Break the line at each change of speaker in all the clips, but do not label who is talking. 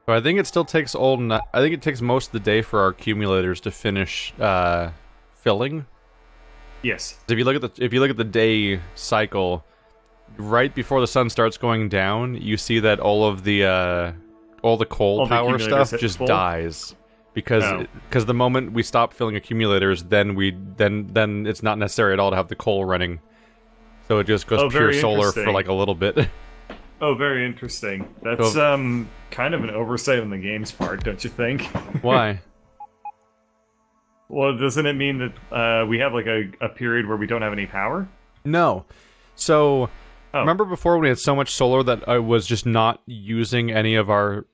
So I think it still takes I think it takes most of the day for our accumulators to finish filling.
Yes.
If you look at the day cycle, right before the sun starts going down, you see that all the coal power stuff just dies because the moment we stop filling accumulators, then it's not necessary at all to have the coal running. So it just goes pure solar for like a little bit.
Oh, very interesting. That's kind of an oversight on the game's part, don't you think?
Why?
Well, doesn't it mean that we have like a period where we don't have any power?
No. So remember before when we had so much solar that I was just not using any of our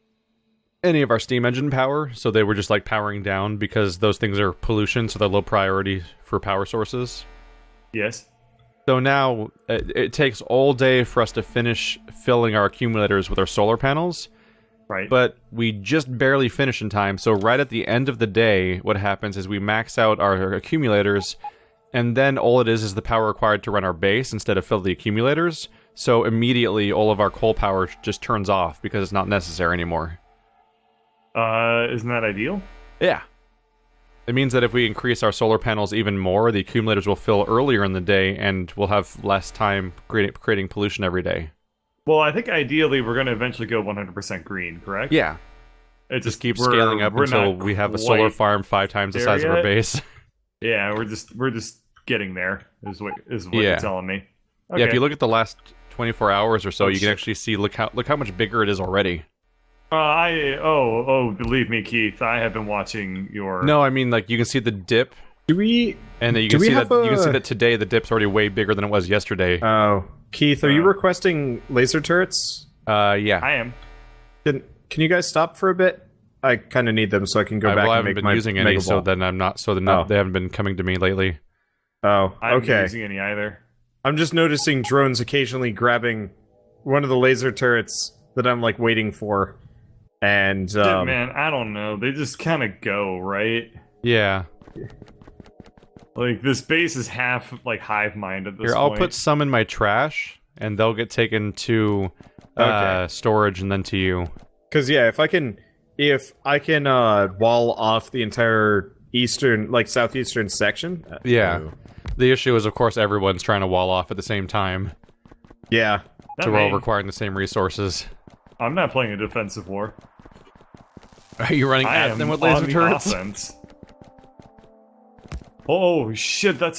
steam engine power, so they were just like powering down because those things are pollution, so they're low priority for power sources.
Yes.
So now, it takes all day for us to finish filling our accumulators with our solar panels.
Right.
But we just barely finish in time, so right at the end of the day, what happens is we max out our accumulators, and then all it is the power required to run our base instead of fill the accumulators, so immediately all of our coal power just turns off because it's not necessary anymore.
Isn't that ideal?
Yeah. It means that if we increase our solar panels even more, the accumulators will fill earlier in the day, and we'll have less time creating pollution every day.
Well, I think ideally we're going to eventually go 100% green, correct?
Yeah. It just keeps scaling up until we have a solar farm 5 times the size of our base.
Yeah, we're just getting there, is what you're telling me. Okay.
Yeah, if you look at the last 24 hours or so, you can actually see, look how much bigger it is already.
Believe me, Keith, I have been watching your...
No, I mean, like, you can see the dip.
And you
can see that today the dip's already way bigger than it was yesterday.
Oh. Keith, are you requesting laser turrets?
Yeah.
I am.
Can you guys stop for a bit? I kind of need them so I can go back and make my
I haven't been using any, so then I'm not... So they haven't been coming to me lately.
Oh, okay.
I haven't been using any either.
I'm just noticing drones occasionally grabbing one of the laser turrets that I'm, like, waiting for. And,
man, I don't know. They just kind of go, right?
Yeah.
Like, this base is half, like, hive mind at this point.
I'll put some in my trash, and they'll get taken to storage and then to you.
Because, yeah, if I can wall off the entire southeastern section...
Yeah. The issue is, of course, everyone's trying to wall off at the same time.
Yeah.
So we're all requiring the same resources.
I'm not playing a defensive war.
Are you running at them with laser turrets?
Offense. Oh shit, that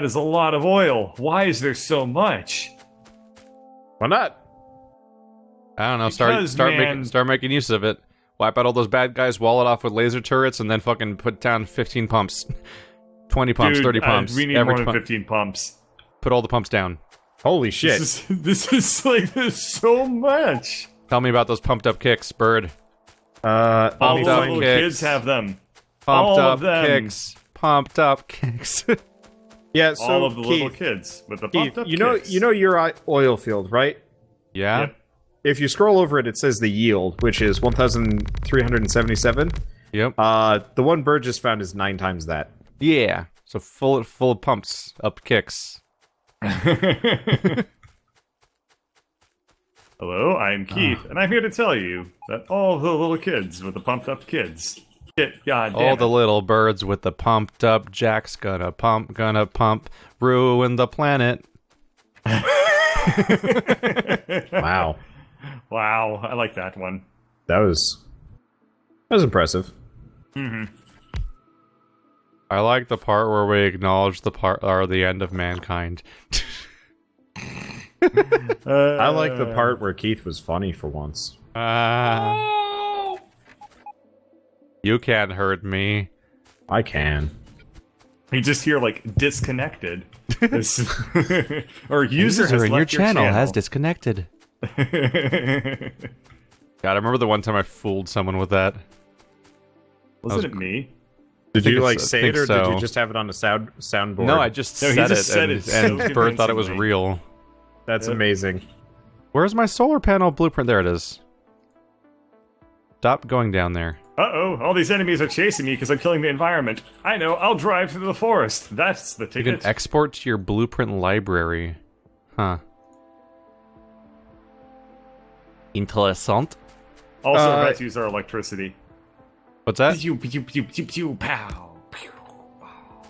is a lot of oil. Why is there so much?
Why not?
I don't know, start making use of it. Wipe out all those bad guys, wall it off with laser turrets, and then fucking put down 15 pumps. 20 pumps, 30 pumps.
We need more than 15 pumps.
Put all the pumps down.
Holy shit.
This is like, there's so much.
Tell me about those pumped up kicks, Bird.
All the little kids have them.
Pumped up kicks. Pumped up kicks.
Yeah, so
all of the little kids with the pumped up kicks.
You know your oil field, right?
Yeah.
Yep.
If you scroll over it, it says the yield, which is 1,377.
Yep.
The one Bird just found is 9 times that.
Yeah. So full of pumps up kicks.
Hello, I'm Keith, and I'm here to tell you that all the little kids with the pumped up kids
all the little birds with the pumped up jacks gonna pump, ruin the planet.
Wow.
Wow, I like that one.
That was impressive.
Mm-hmm.
I like the part where we acknowledge the end of mankind.
I like the part where Keith was funny for once.
You can't hurt me.
I can.
You just hear, like, disconnected. Or user has
in
left
your channel has
channel.
disconnected. God, I remember the one time I fooled someone with that.
Wasn't it me?
Did you, like, say it, or
so.
did you just have it on a soundboard?
No, I just said it, and Bird thought it was real.
That's amazing.
Where's my solar panel blueprint? There it is. Stop going down there.
Uh-oh, all these enemies are chasing me because I'm killing the environment. I know, I'll drive through the forest. That's the ticket.
You can export to your blueprint library. Huh. Interessant.
Also, let's use our electricity.
What's that?
Pew, pew, pew, pew, pew, pow. Pew, pow.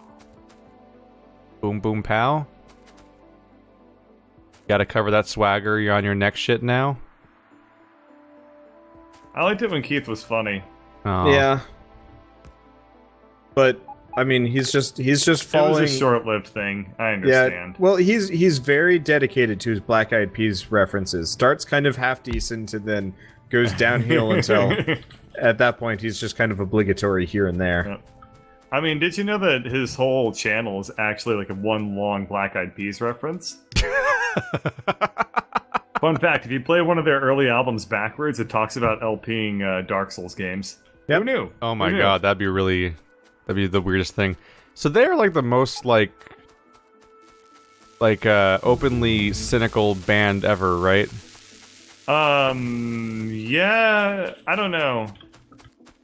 Boom, boom, pow. Gotta cover that swagger. You're on your next shit now.
I liked it when Keith was funny.
Oh.
Yeah. But I mean, he's just following.
It was a short-lived thing. I understand.
Yeah. Well, he's very dedicated to his Black Eyed Peas references. Starts kind of half decent and then goes downhill until at that point he's just kind of obligatory here and there.
Yep. I mean, did you know that his whole channel is actually like a one long Black Eyed Peas reference? Fun fact, if you play one of their early albums backwards, it talks about LPing Dark Souls games.
Yep.
Who knew?
Oh my god, that'd be the weirdest thing. So they're like the most like openly cynical band ever, right?
Yeah, I don't know.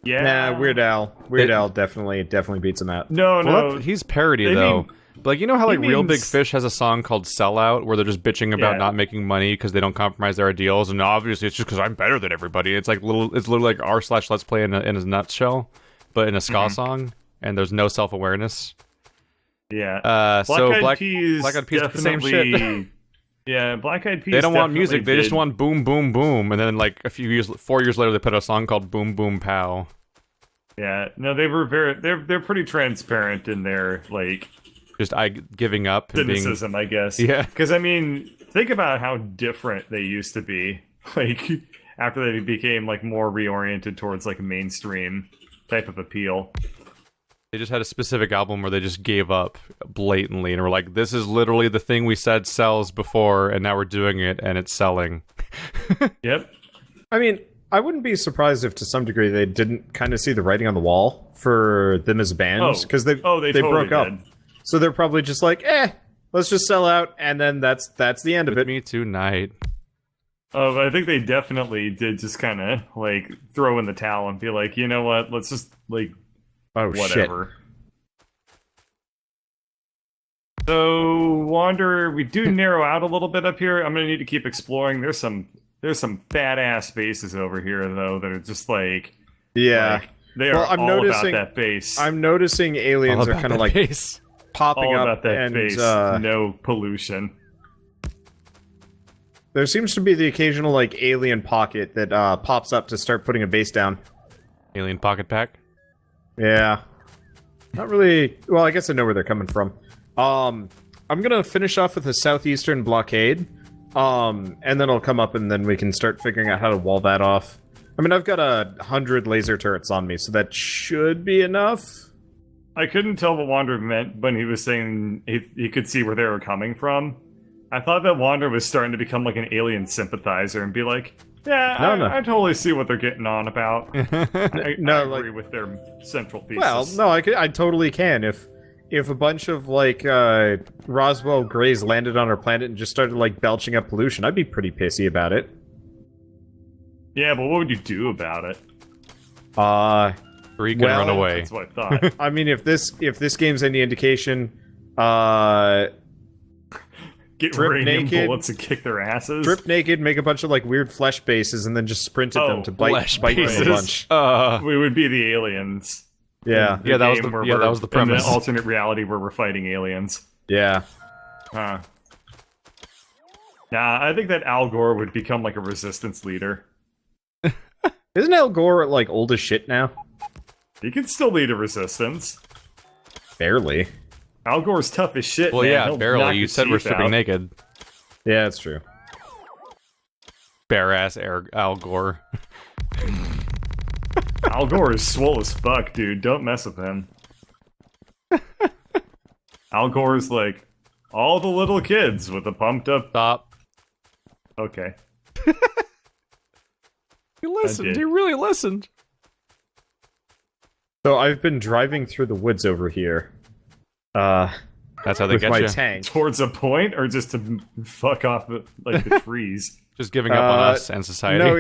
Yeah.
Nah, Weird Al. Weird Al definitely beats him out.
No.
He's parody though. But like, you know how like Real Big Fish has a song called "Sellout" where they're just bitching about not making money because they don't compromise their ideals, and obviously it's just because I'm better than everybody. It's like it's literally like r/Let's Play in a nutshell, but in a ska song, and there's no self-awareness.
Yeah.
Black Eyed Peas
definitely.
The same shit.
Yeah, Black Eyed Peas.
They don't want music; they just want boom, boom, boom, and then like 4 years later, they put out a song called "Boom, Boom, Pow."
Yeah, no, they were they're pretty transparent in their like
just giving up and
cynicism, I guess.
Yeah,
because I mean, think about how different they used to be. Like after they became like more reoriented towards like mainstream type of appeal.
They just had a specific album where they just gave up blatantly and were like, "This is literally the thing we said sells before, and now we're doing it, and it's selling."
Yep.
I mean, I wouldn't be surprised if to some degree they didn't kind of see the writing on the wall for them as a band, because they
totally
broke up.
did.
So they're probably just like, let's just sell out, and then that's the end of it.
Me tonight.
Oh, I think they definitely did just kind of like throw in the towel and be like, you know what, let's just like whatever. Shit. So Wanderer, we do narrow out a little bit up here. I'm gonna need to keep exploring. There's some fat ass bases over here though that are just like they are about that base.
I'm noticing aliens are kind of like
base.
Popping
all
up
about that
and
base. No pollution.
There seems to be the occasional like alien pocket that pops up to start putting a base down.
Alien pocket pack.
Yeah. Not really. Well, I guess I know where they're coming from. I'm gonna finish off with a southeastern blockade. And then I'll come up and then we can start figuring out how to wall that off. I mean, I've got 100 laser turrets on me, so that should be enough.
I couldn't tell what Wanderer meant when he was saying he could see where they were coming from. I thought that Wanderer was starting to become like an alien sympathizer and be like, I totally see what they're getting on about. I agree with their central thesis.
Well, no, I totally can. If a bunch of, like, Roswell Greys landed on our planet and just started, like, belching up pollution, I'd be pretty pissy about it.
Yeah, but what would you do about it?
Freak and run away.
That's what I thought.
I mean, if this game's any indication,
get raining bullets and kick their asses.
Strip naked, make a bunch of, like, weird flesh bases, and then just sprint at them to bite them a bunch.
We would be the aliens.
Yeah.
That was the premise.
In the alternate reality where we're fighting aliens.
Yeah.
Nah, I think that Al Gore would become like a resistance leader.
Isn't Al Gore, like, old as shit now?
He can still lead a resistance.
Barely.
Al Gore's tough as shit,
well,
man.
yeah, barely. You said we're stripping naked.
Yeah, that's true.
Bare-ass Al Gore.
Al Gore is swole as fuck, dude. Don't mess with him. Al Gore's like, all the little kids with the pumped up...
Stop.
Okay.
He listened. He really listened.
So I've been driving through the woods over here.
That's how they
with
get
my
you?
Tank.
Towards a point, or just to fuck off like the trees?
Just giving up on us and society?
No,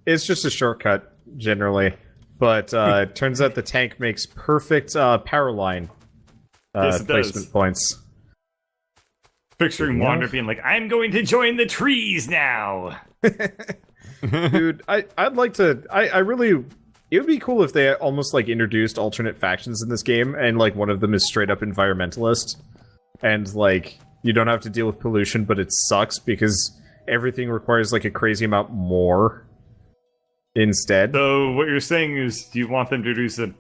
it's just a shortcut, generally. But it turns out the tank makes perfect power line placement points.
Picturing Wander being like, I'm going to join the trees now!
Dude, I'd like to. I really. It would be cool if they almost like introduced alternate factions in this game, and like one of them is straight up environmentalist, and like you don't have to deal with pollution, but it sucks because everything requires like a crazy amount more instead.
So what you're saying is you want them to introduce a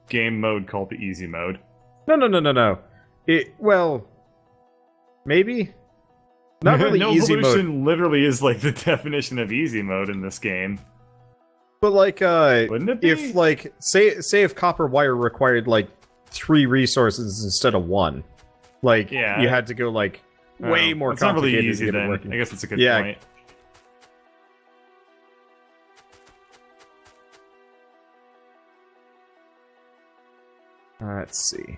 game mode called the easy mode?
No. Well, maybe. Not really
no
easy
pollution
mode.
literally is like the definition of easy mode in this game.
But like,
Wouldn't it be?
if like, say if copper wire required like 3 resources instead of 1, like you had to go like way more
it's not
complicated
really easy
to get it
then.
working.
I guess that's a good point.
Let's see.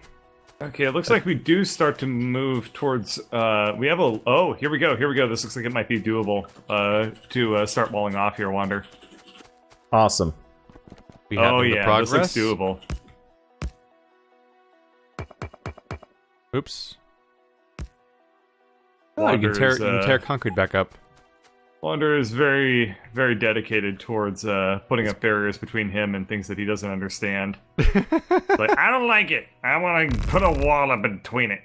Okay, it looks like we do start to move towards, we have a, oh, here we go, this looks like it might be doable, to start walling off here, Wander.
Awesome.
We have the progress.
This looks doable.
Oops. Oh, you can tear concrete back up.
Wander is very, very dedicated towards putting up barriers between him and things that he doesn't understand. Like, I don't like it. I want to put a wall up between it.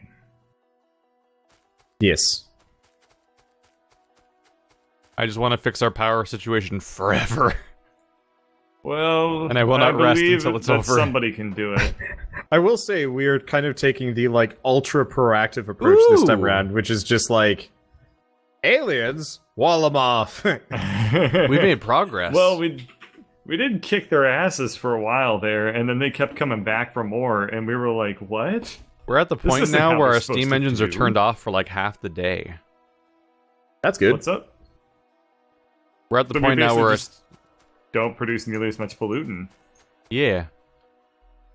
Yes.
I just want to fix our power situation forever.
Well,
and I will not rest until it's over.
Somebody can do it.
I will say we're kind of taking the like ultra proactive approach this time around, which is just like aliens, wall them off.
We made progress.
Well, we did kick their asses for a while there, and then they kept coming back for more, and we were like, what?
We're at the point now where our steam engines are turned off for like half the day.
That's good.
What's up?
We're at the point now where
don't produce nearly as much pollutant.
Yeah.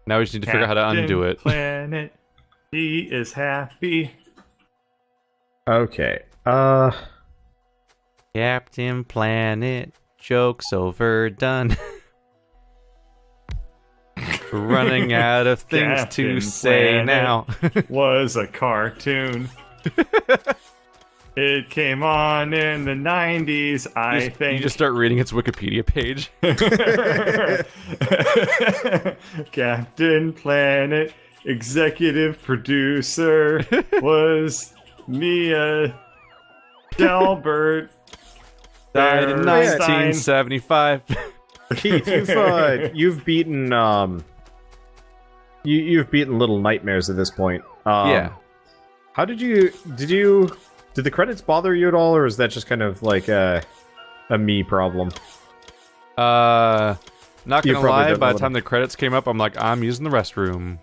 Now we just need to figure out how to undo it.
Planet, he is happy.
Okay.
Captain Planet, joke's overdone. Running out of things to say now.
Was a cartoon. It came on in the 90s, I think.
You just start reading its Wikipedia page.
Captain Planet, executive producer, was Mia Delbert.
Died in 1975.
Keith, you've beaten you've beaten Little Nightmares at this point.
Yeah.
How did the credits bother you at all, or is that just kind of like a me problem?
Not gonna lie, by the time the credits came up, I'm like, I'm using the restroom.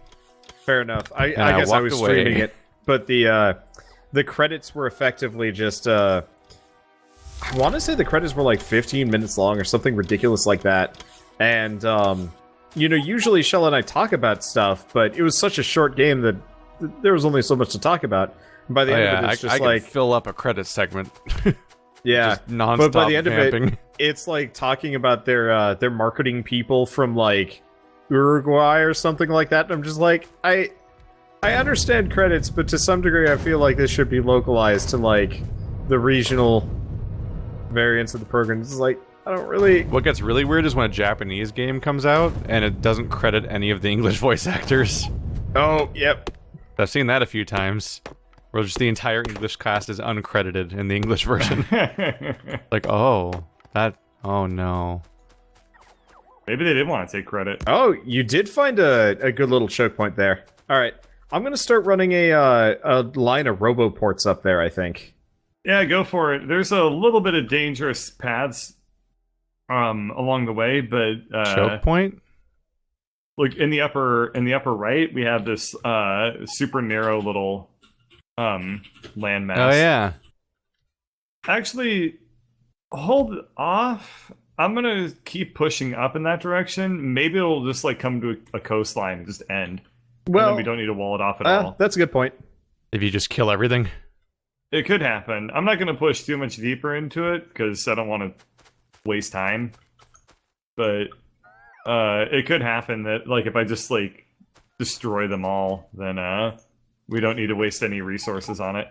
Fair enough. I guess I was streaming it, but the credits were effectively just I want to say the credits were like 15 minutes long or something ridiculous like that. And usually Shell and I talk about stuff, but it was such a short game that there was only so much to talk about. And by the end of it, it's just
I
like
could fill up a credit segment.
Yeah,
just nonstop
but by the end
vamping.
of it, it's like talking about their marketing people from like Uruguay or something like that. And I'm just like, I understand credits, but to some degree, I feel like this should be localized to like the regional variants of the program. It's like, I don't really.
What gets really weird is when a Japanese game comes out and it doesn't credit any of the English voice actors.
Oh, yep.
I've seen that a few times. Where just the entire English cast is uncredited in the English version. Like, oh no.
Maybe they did want to take credit.
Oh, you did find a good little choke point there. Alright, I'm gonna start running a line of roboports up there, I think.
Yeah, go for it. There's a little bit of dangerous paths along the way, but
choke point?
Look in the upper right, we have this super narrow little landmass.
Oh yeah.
Actually, hold off. I'm gonna keep pushing up in that direction. Maybe it'll just like come to a coastline and just end.
Well,
and then we don't need to wall it off at all.
That's a good point.
If you just kill everything.
It could happen. I'm not gonna push too much deeper into it because I don't want to waste time. But it could happen that like if I just like destroy them all, then we don't need to waste any resources on it.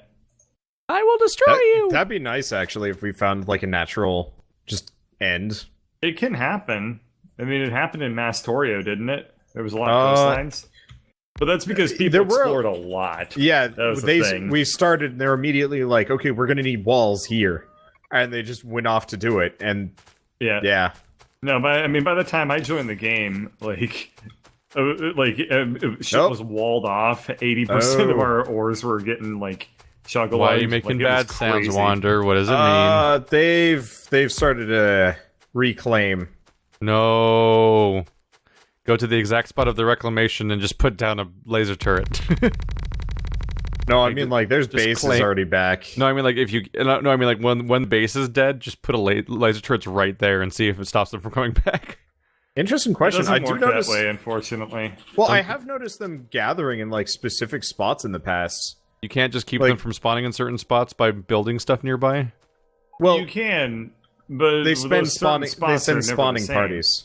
I will destroy you!
That'd be nice, actually, if we found, like, a natural just end?
It can happen. I mean, it happened in Factorio, didn't it? There was a lot of coastlines. But that's because people explored a lot.
Yeah, we started and they're immediately like, okay, we're going to need walls here. And they just went off to do it. And yeah.
No, but I mean, by the time I joined the game, shit was walled off. 80% of our ores were getting chug-a-lug.
Why are you making bad sounds, Wander? What does it mean?
They've started to reclaim.
No. Go to the exact spot of the reclamation and just put down a laser turret.
No, I mean there's bases already back.
No, I mean when the base is dead, just put a laser turrets right there and see if it stops them from coming back.
Interesting question.
I do notice that way, unfortunately.
Well, I have noticed them gathering in specific spots in the past.
You can't just keep them from spawning in certain spots by building stuff nearby.
Well, you can, but
they send spawning parties.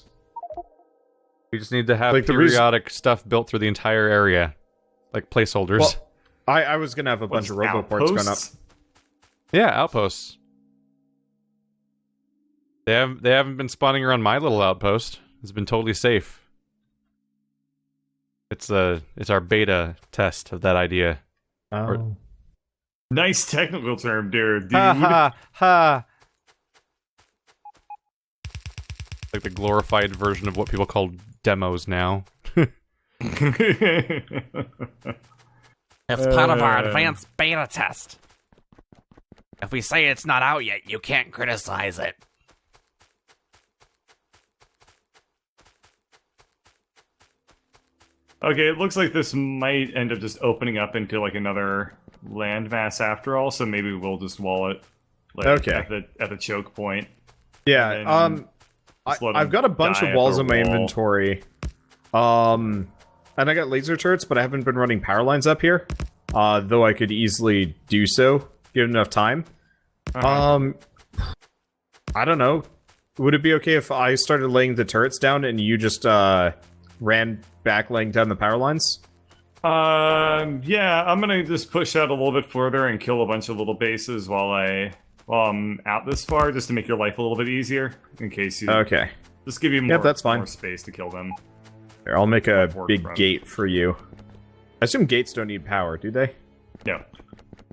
We just need to have periodic stuff built through the entire area, like placeholders.
Well, I was gonna have a bunch of roboports going up.
Yeah, outposts. They haven't been spawning around my little outpost. It's been totally safe. It's our beta test of that idea.
Oh.
Nice technical term, dude.
Ha ha ha. Like the glorified version of what people call demos now.
It's part of our advanced beta test. If we say it's not out yet, you can't criticize it.
Okay, it looks like this might end up just opening up into another landmass after all, so maybe we'll just wall it at the choke point.
Yeah, I've got a bunch of walls in my inventory. And I got laser turrets, but I haven't been running power lines up here. Though I could easily do so, given enough time. I don't know. Would it be okay if I started laying the turrets down and you just ran back laying down the power lines?
Yeah, I'm gonna just push out a little bit further and kill a bunch of little bases while I'm out this far, just to make your life a little bit easier, in case you...
Okay.
Just give you more,
that's fine.
more space to kill them.
Here, I'll make a big gate for you. I assume gates don't need power, do they?
No.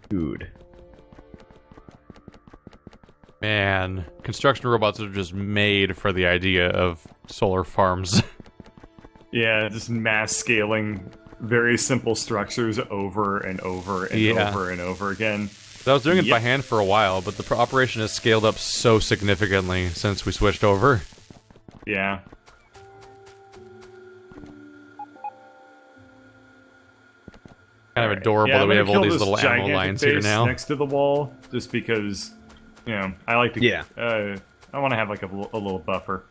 Good.
Man, construction robots are just made for the idea of solar farms.
Yeah, just mass scaling very simple structures over and over and over and over again.
I was doing it by hand for a while, but the operation has scaled up so significantly since we switched over.
Yeah.
Kind of adorable that we have all these little ammo lines here now.
Next to the wall, just because, I like to.
Yeah.
I want to have a little buffer.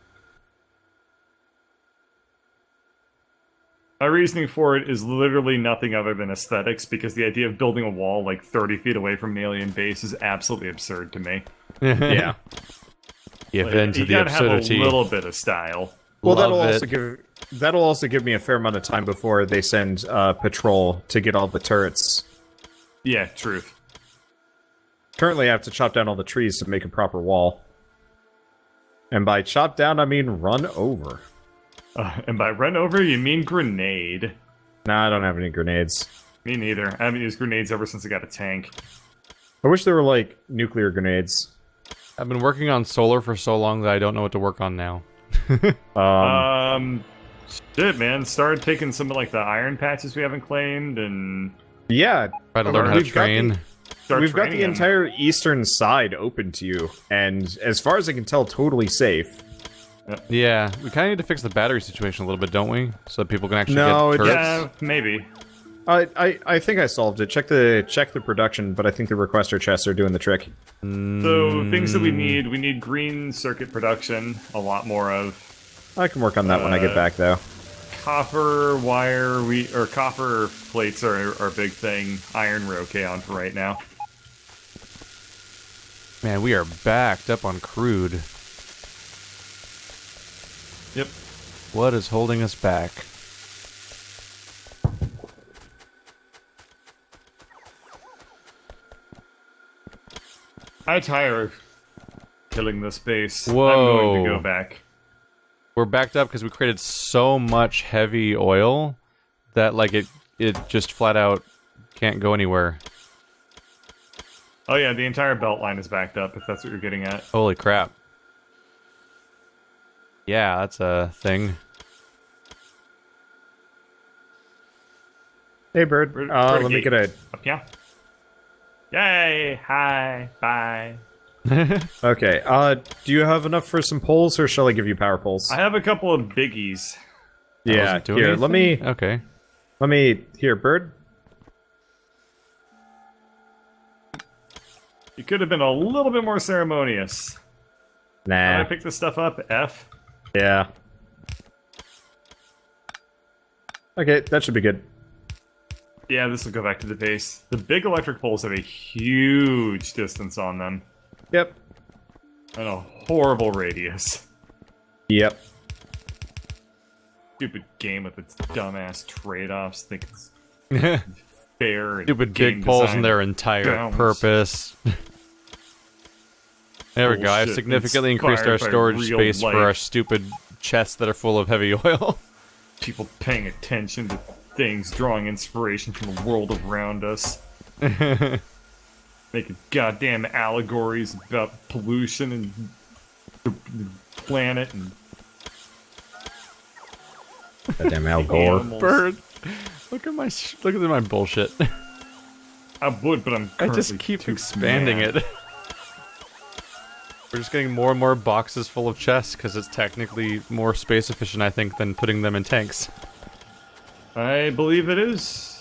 My reasoning for it is literally nothing other than aesthetics, because the idea of building a wall 30 feet away from an alien base is absolutely absurd to me.
Yeah.
Give in to the absurdity.
Have a little bit of style.
Well, that'll also give me a fair amount of time before they send patrol to get all the turrets.
Yeah, truth.
Currently, I have to chop down all the trees to make a proper wall. And by chop down, I mean run over.
And by run over, you mean grenade.
Nah, I don't have any grenades.
Me neither. I haven't used grenades ever since I got a tank.
I wish there were, nuclear grenades.
I've been working on solar for so long that I don't know what to work on now.
Shit, man. Started taking some of the iron patches we haven't claimed, and...
Yeah.
Try to learn how to train.
We've got the entire eastern side open to you, and as far as I can tell, totally safe.
Yeah, we kind of need to fix the battery situation a little bit, don't we? So that people can actually get turrets.
Yeah, maybe.
I think I solved it. Check the production, but I think the requester chests are doing the trick.
So, things that we need green circuit production, a lot more of.
I can work on that when I get back, though.
Copper wire, copper plates are our big thing. Iron we're okay on for right now.
Man, we are backed up on crude.
Yep.
What is holding us back?
I tire of killing this base.
Whoa.
I'm going to go back.
We're backed up because we created so much heavy oil that, like, it just flat out can't go anywhere.
Oh yeah, the entire belt line is backed up, if that's what you're getting at.
Holy crap. Yeah, that's a thing.
Hey, Bird. Let me get a...
Up, yeah. Yay! Hi! Bye!
Okay, do you have enough for some poles, or shall I give you power poles?
I have a couple of biggies.
Yeah, here,
anything?
let me...
Okay.
Let me... Here, Bird.
You could have been a little bit more ceremonious.
Nah.
How do I pick this stuff up? F?
Yeah. Okay, that should be good.
Yeah, this will go back to the base. The big electric poles have a huge distance on them.
Yep.
And a horrible radius.
Yep.
Stupid game with its dumbass trade-offs. Think it's fair and
Stupid
game
big poles
design
and their entire
balance.
purpose. There we go. I've
Bullshit
significantly increased
inspired
our
by
storage
real
space for
life.
our stupid chests that are full of heavy oil.
People paying attention to things, drawing inspiration from the world around us. Making goddamn allegories about pollution and the planet and
Goddamn Al Gore.
animals.
Bird, look at my bullshit.
I would, but I'm
I just
currently
keep
too
expanding
mad.
it. We're just getting more and more boxes full of chests because it's technically more space efficient, I think, than putting them in tanks.
I believe it is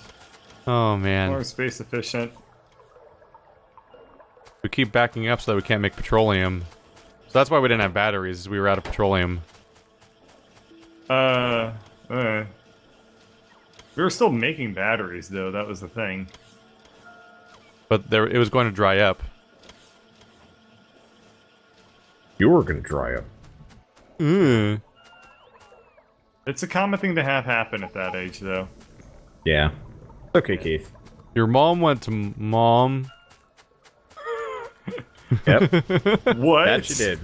Oh man,
more space efficient.
we keep backing up so that we can't make petroleum. So that's why we didn't have batteries. Is we were out of petroleum.
We were still making batteries, though. That was the thing.
But it was going to dry up.
You were gonna dry up.
It's a common thing to have happen at that age, though.
Yeah. Okay, Keith.
Your mom went to mom.
Yep.
What?
That she did.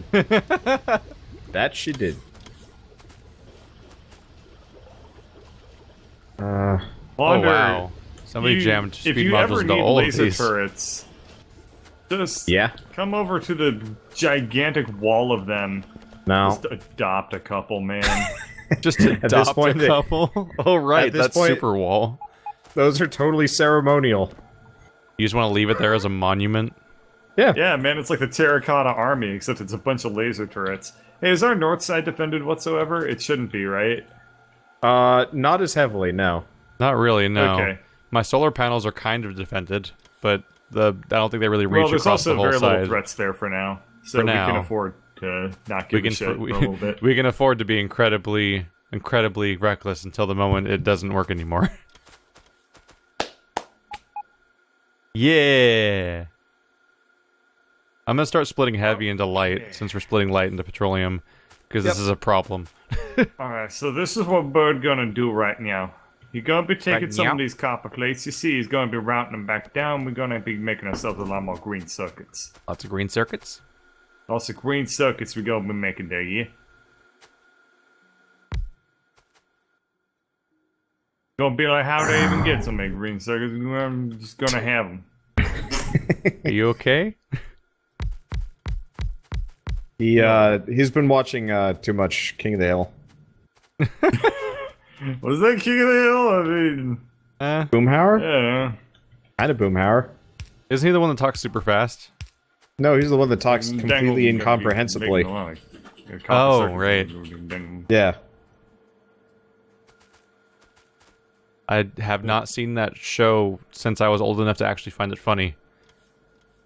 That she did.
Wander,
Oh wow! Somebody jammed
if
speed
you
modules
ever
into
need
all of
laser
these.
turrets, just
Yeah.
come over to the gigantic wall of them.
No.
Just adopt a couple, man.
Just
this
adopt
point,
a couple. Oh right,
at this
that's
point-
super wall.
Those are totally ceremonial.
You just want to leave it there as a monument.
Yeah.
Yeah, man, it's like the Terracotta Army, except it's a bunch of laser turrets. Hey, is our north side defended whatsoever? It shouldn't be, right?
Not as heavily, no.
Not really, no.
Okay.
My solar panels are kind of defended, but I don't think they really reach
Well, there's
across
also
the whole
very
side.
little threats there for now. So
For
we can
now.
afford to not give a shit for a little bit.
we can afford to be incredibly reckless until the moment it doesn't work anymore. Yeah. I'm gonna start splitting heavy into light, since we're splitting light into petroleum, because this is a problem.
Alright, so this is what Bird gonna do right now. He's gonna be taking
Right
some
now?
of these copper plates. You see, he's gonna be routing them back down. We're gonna be making ourselves a lot more green circuits.
Lots of green circuits.
Also, green circuits we're gonna be making there, yeah? Gonna be like, how do I even get so many green circuits? I'm just gonna have them.
Are you okay?
He's been watching too much King of the Hill.
Was that King of the Hill? I mean,
Boomhauer?
yeah.
Kind of Boomhauer.
Isn't he the one that talks super fast?
No, he's the one that talks completely incomprehensibly.
Oh, right.
Yeah.
I have not seen that show since I was old enough to actually find it funny.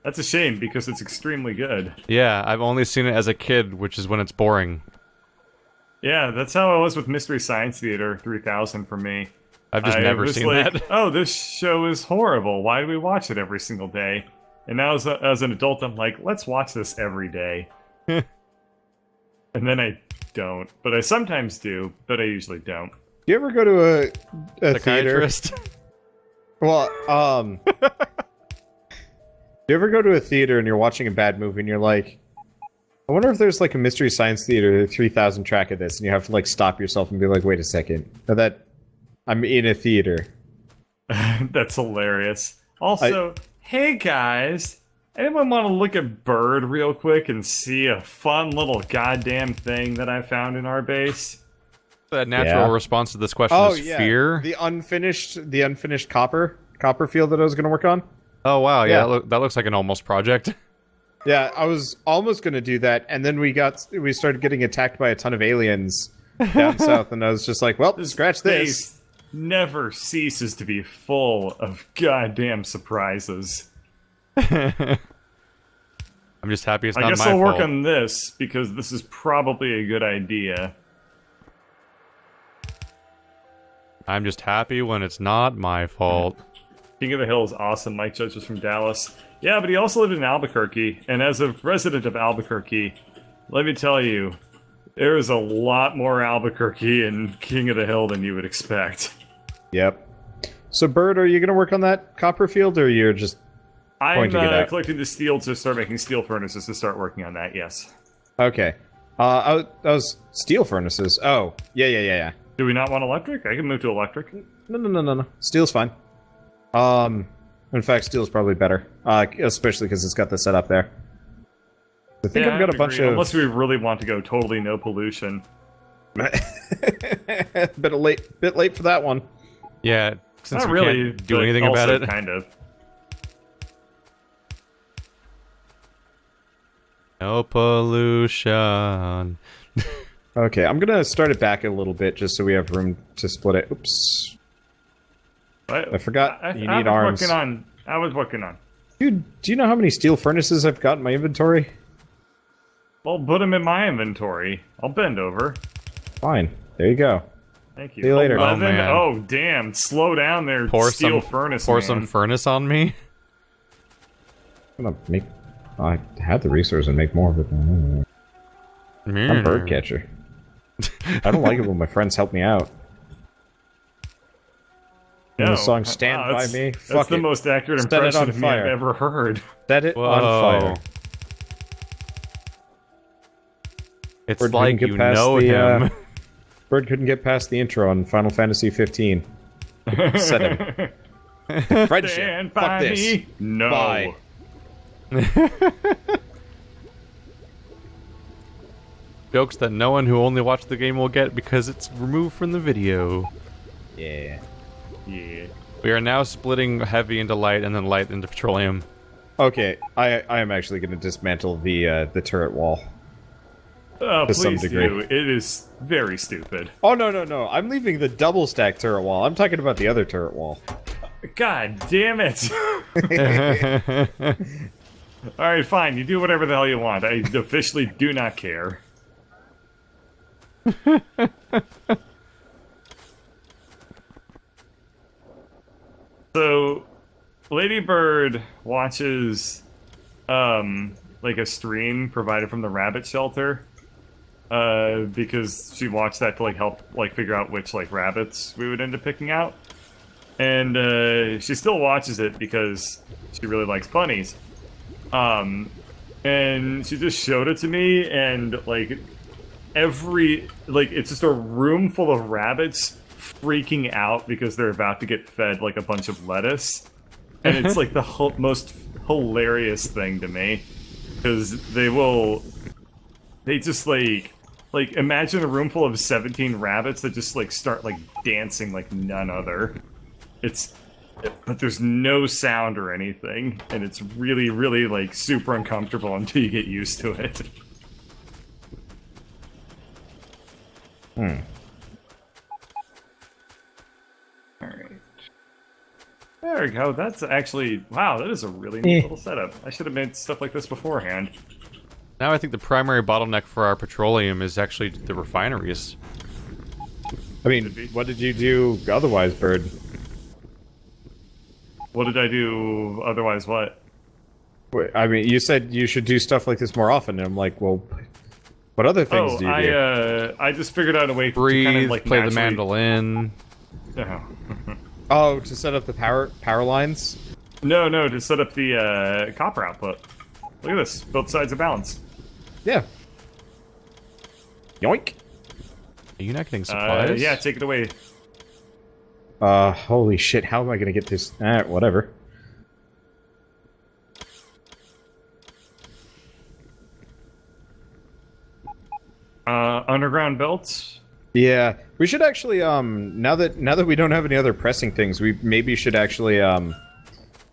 That's a shame because it's extremely good.
Yeah, I've only seen it as a kid, which is when it's boring.
Yeah, that's how it was with Mystery Science Theater 3000 for me.
I've just
I
never
was
seen
like,
that.
Oh, this show is horrible. Why do we watch it every single day? And now as an adult, I'm like, let's watch this every day. And then I don't. But I sometimes do, but I usually don't.
Do you ever go to a theater?
Psychiatrist.
Well, do you ever go to a theater and you're watching a bad movie and you're like, I wonder if there's like a Mystery Science Theater 3000 track of this, and you have to like stop yourself and be like, "Wait a second, that I'm in a theater."
That's hilarious. Also, hey guys, anyone want to look at Bird real quick and see a fun little goddamn thing that I found in our base?
The natural response to this question is fear.
The unfinished copper field that I was going to work on.
Oh wow, yeah, that looks like an almost project.
Yeah, I was almost going to do that, and then we started getting attacked by a ton of aliens down south, and I was just like, well, scratch this.
Never ceases to be full of goddamn surprises.
I'm just happy it's not my fault.
I guess I'll work on this, because this is probably a good idea.
I'm just happy when it's not my fault.
King of the Hill is awesome. Mike Judge was from Dallas. Yeah, but he also lived in Albuquerque, and as a resident of Albuquerque, let me tell you, there is a lot more Albuquerque in King of the Hill than you would expect.
Yep. So, Bird, are you going to work on that copper field, or you're just pointing it out?
I'm collecting the steel to start making steel furnaces to start working on that, yes.
Okay. I was steel furnaces. Oh, yeah.
Do we not want electric? I can move to electric.
No. Steel's fine. In fact, steel's probably better, especially because it's got the setup there. I think I've got a bunch of...
Unless we really want to go totally no pollution.
bit late for that one.
Yeah, since
not
we
really,
can't do anything about it.
Kind of.
No pollution.
Okay, I'm gonna start it back a little bit just so we have room to split it. Oops. I forgot you need arms.
I was working on.
Dude, do you know how many steel furnaces I've got in my inventory?
Well, put them in my inventory. I'll bend over.
Fine. There you go.
Thank you.
See you later.
11?
Oh, man.
Oh, damn. Slow down there, steel furnace,
Pour
man.
some furnace on me?
I'm gonna make... I had the resource and make more of it. I'm a bird catcher. I don't like it when my friends help me out.
No.
The song "Stand by Me."
That's the most accurate impression of me I've ever heard.
Set it on fire.
It's Bird like you know him.
Bird couldn't get past the intro on Final Fantasy 15. Set him. Friendship.
Stand
Fuck
by
this.
me. No.
Bye.
Jokes that no one who only watched the game will get because it's removed from the video.
Yeah.
We are now splitting heavy into light and then light into petroleum.
Okay, I am actually going to dismantle the turret wall.
To some degree. Do. It is very stupid.
Oh, no. I'm leaving the double stack turret wall. I'm talking about the other turret wall.
God damn it. Alright, fine. You do whatever the hell you want. I officially do not care. So, Lady Bird watches, like a stream provided from the rabbit shelter, because she watched that to, like, help, like, figure out which, like, rabbits we would end up picking out. And, she still watches it because she really likes bunnies. And she just showed it to me, and, like, it's just a room full of rabbits freaking out because they're about to get fed like a bunch of lettuce, and it's like the most hilarious thing to me because they just like imagine a room full of 17 rabbits that just like start like dancing like none other. But there's no sound or anything, and it's really like super uncomfortable until you get used to it. Alright. There we go. That's actually... Wow, that is a really neat little setup. I should have made stuff like this beforehand.
Now I think the primary bottleneck for our petroleum is actually the refineries.
I mean, what did you do otherwise, Bird?
What did I do otherwise what?
Wait, I mean, you said you should do stuff like this more often, and I'm like, well... What other things do you do?
I just figured out a way
Breathe,
to kind of like
play the mandolin.
Oh, to set up the power lines?
No, to set up the copper output. Look at this, both sides are balanced.
Yeah. Yoink.
Are you not getting supplies?
Yeah, take it away.
Holy shit, how am I gonna get this? Whatever.
Underground belts?
Yeah, we should actually, now that we don't have any other pressing things, we maybe should actually, go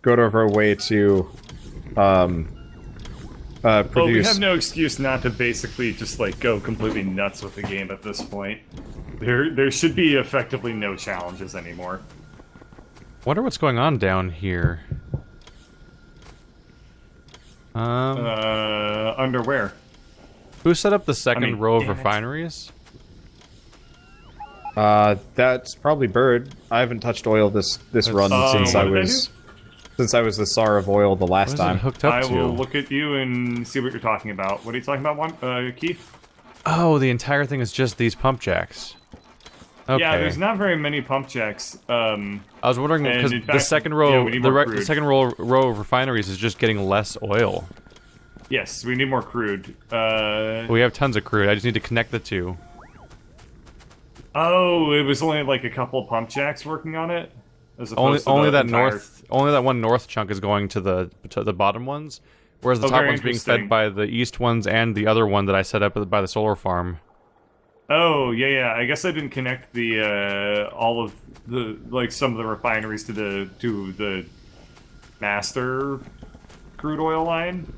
out of our way to, produce...
Well, we have no excuse not to basically just, like, go completely nuts with the game at this point. There should be effectively no challenges anymore.
Wonder what's going on down here.
Underwear.
Who set up the second row of refineries?
That's probably Bird. I haven't touched oil this run since I was the Tsar of oil the last time.
Hooked up
I will look at you and see what you're talking about. What are you talking about, Keith?
Oh, the entire thing is just these pump jacks. Okay.
Yeah, there's not very many pump jacks.
I was wondering because the second row, the second row of refineries is just getting less oil.
Yes, we need more crude.
We have tons of crude. I just need to connect the two.
Oh, it was only like a couple of pump jacks working on it.
Only that one north chunk is going to the bottom ones, whereas the top one's being fed by the east ones and the other one that I set up by the solar farm.
Oh yeah. I guess I didn't connect the all of the some of the refineries to the master crude oil line.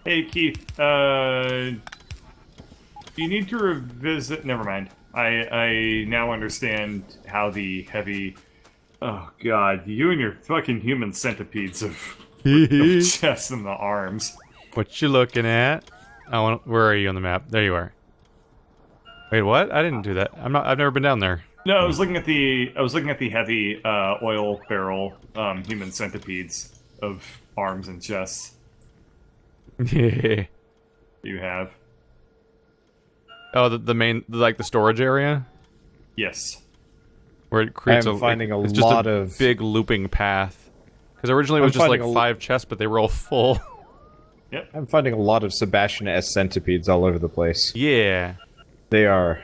Hey Keith, you need to revisit. Never mind. I now understand how the heavy. Oh god, you and your fucking human centipedes of the chest and the arms.
What you looking at? Where are you on the map? There you are. Wait, what? I didn't do that. I've never been down there.
No, I was looking at the heavy oil barrel human centipedes of arms and chests.
Yeah.
You have.
Oh, the main, like the storage area?
Yes.
Where it creates
it's just a
big looping path. Because originally it was just like 5 chests, but they were all full.
Yep.
I'm finding a lot of Sebastian S centipedes all over the place.
Yeah.
They are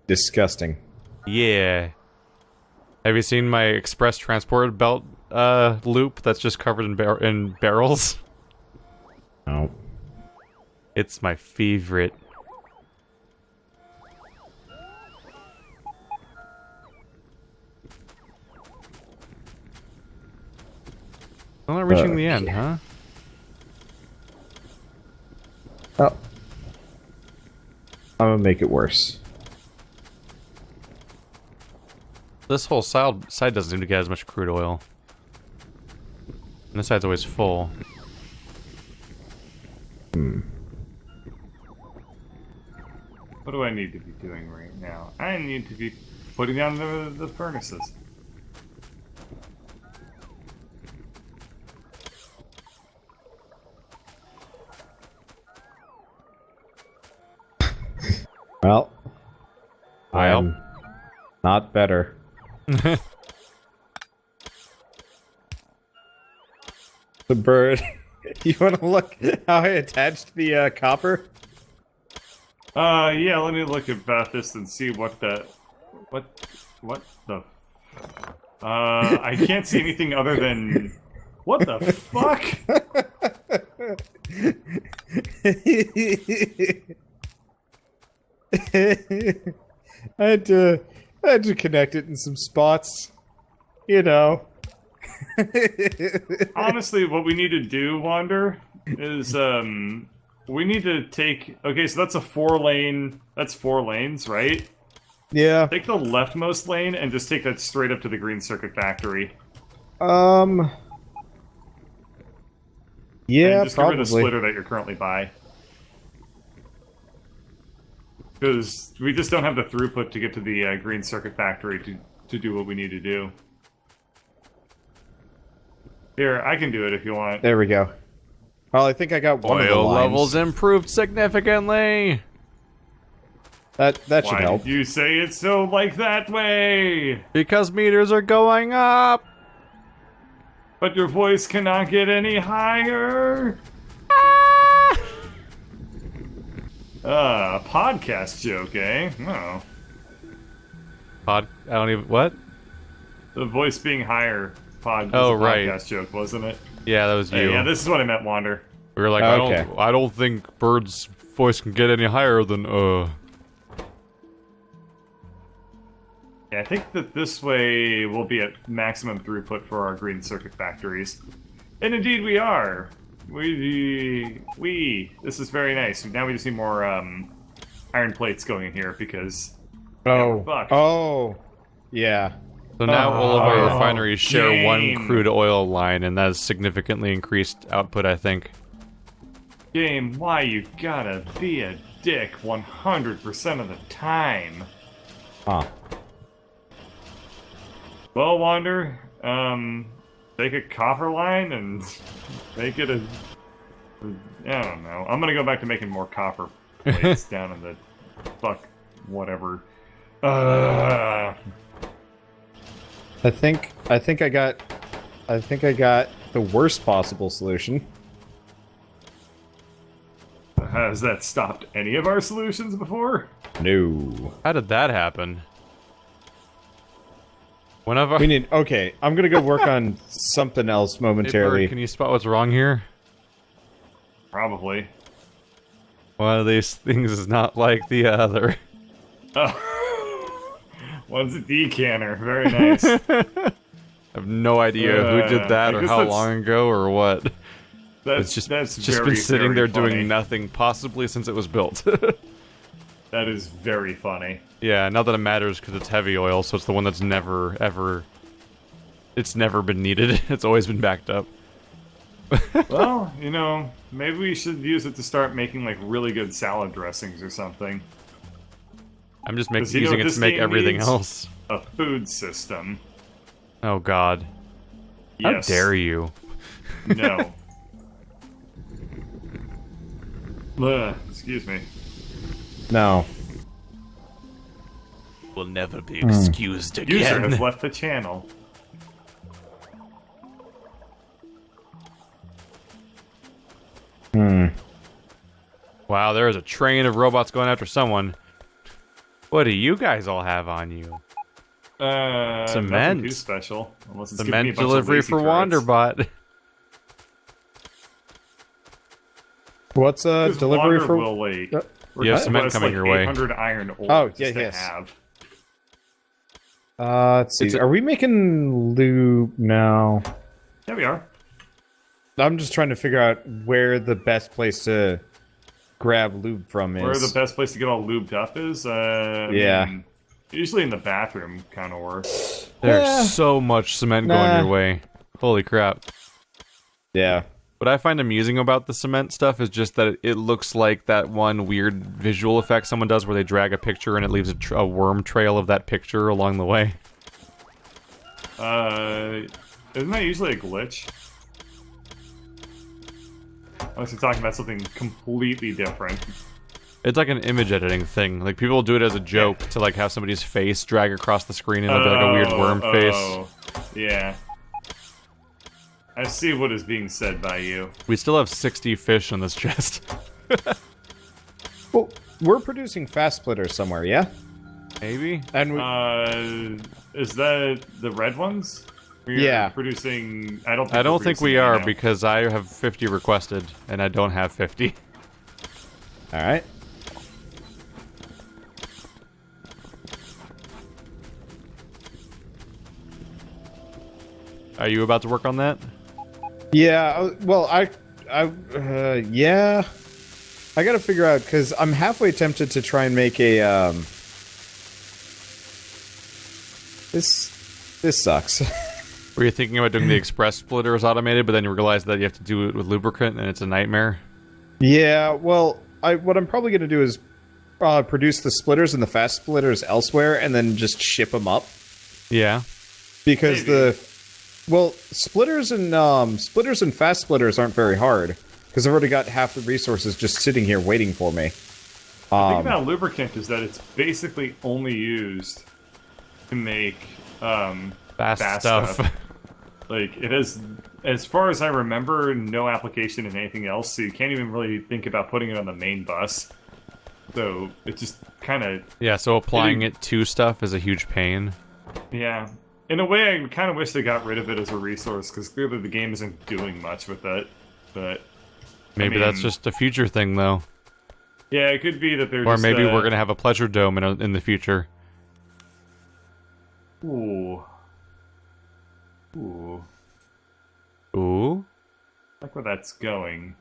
disgusting.
Yeah. Have you seen my express transport belt loop that's just covered in barrels?
No.
It's my favorite. I'm not reaching the end, huh?
Oh. I'm gonna make it worse.
This whole side doesn't seem to get as much crude oil. And this side's always full.
What do I need to be doing right now? I need to be putting down the furnaces.
Well, I am not better. The bird. You want to look how I attached the copper?
Yeah, let me look at this and see what the... I can't see anything other than... What the fuck?
I had to connect it in some spots. You know.
Honestly, what we need to do, Wander, is we need to take... Okay, so that's a 4-lane... That's 4 lanes, right?
Yeah.
Take the leftmost lane and just take that straight up to the green circuit factory.
Yeah,
and just
probably.
get rid of the splitter that you're currently by. Because we just don't have the throughput to get to the green circuit factory to do what we need to do. Here, I can do it if you want.
There we go. Well, I think I got one of the
Oil
lines.
levels improved significantly.
That should help.
Why did you say it so like that way?
Because meters are going up.
But your voice cannot get any higher. Podcast joke, eh? Oh.
I don't even... What?
The voice being higher was
oh,
a
right.
podcast joke, wasn't it?
Yeah, that was you.
Yeah, this is what I meant, Wander.
We were like, I don't think Bird's voice can get any higher than,
Yeah, I think that this way we'll be at maximum throughput for our green circuit factories. And indeed we are. This is very nice. Now we just need more iron plates going in here because
yeah.
So now all of our refineries share one crude oil line, and that has significantly increased output, I think.
Game, why you gotta be a dick 100% of the time?
Huh.
Well, Wander, take a copper line and make it a... I don't know. I'm gonna go back to making more copper plates down in the... Fuck, whatever.
I think I got the worst possible solution.
Has that stopped any of our solutions before?
No.
How did that happen? Whenever
we need... Okay, I'm gonna go work on something else momentarily.
Hey, Bird, can you spot what's wrong here?
Probably.
One of these things is not like the other.
Oh. One's a decanter. Very nice.
I have no idea who did that or how long ago or what.
That's
just
very,
been sitting there
funny.
doing nothing, possibly since it was built.
That is very funny.
Yeah, not that it matters because it's heavy oil, so it's the one that's never, ever... It's never been needed. It's always been backed up.
Well, you know, maybe we should use it to start making, like, really good salad dressings or something.
I'm just using it to make everything else.
A food system.
Oh, God.
Yes.
How dare you?
No. Excuse me.
No.
Will never be excused again.
User has left the channel.
Wow, there is a train of robots going after someone. What do you guys all have on you?
Cement. Nothing too special. Unless it's
Cement delivery for Wanderbot.
What's delivery for?
Will wait.
You have cement coming your way.
800 iron ore.
Oh, yes.
Have.
Let's see. Are we making lube now?
Yeah, we are.
I'm just trying to figure out where the best place to grab lube from is.
Where the best place to get all lubed up is?
Yeah.
I mean, usually in the bathroom kind of works.
There's so much cement going your way. Holy crap.
Yeah.
What I find amusing about the cement stuff is just that it looks like that one weird visual effect someone does where they drag a picture and it leaves a worm trail of that picture along the way.
Isn't that usually a glitch? Unless you're talking about something completely different.
It's like an image editing thing. Like, people do it as a joke to, like, have somebody's face drag across the screen and it'll be like a weird worm face.
Yeah. I see what is being said by you.
We still have 60 fish in this chest.
Well, we're producing fast splitters somewhere, yeah?
Maybe?
And we...
is that the red ones?
Yeah.
Producing... I
don't think we are, because I have 50 requested, and I don't have 50.
Alright.
Are you about to work on that?
Yeah, well, yeah. I gotta figure out, because I'm halfway tempted to try and make a, This sucks.
Were you thinking about doing the express splitters automated, but then you realized that you have to do it with lubricant, and it's a nightmare?
Yeah, well, what I'm probably gonna do is produce the splitters and the fast splitters elsewhere, and then just ship them up.
Yeah.
Because splitters and fast splitters aren't very hard, because I've already got half the resources just sitting here waiting for me.
The thing about lubricant is that it's basically only used to make
fast stuff.
Like, it has as far as I remember, no application in anything else, so you can't even really think about putting it on the main bus. So it just kind of...
Yeah, so applying it to stuff is a huge pain.
Yeah. In a way, I kind of wish they got rid of it as a resource, because clearly the game isn't doing much with it. But
maybe that's just a future thing, though.
Yeah, it could be that they're
or maybe we're gonna have a pleasure dome in the future.
Ooh. Ooh.
Ooh?
I like where that's going.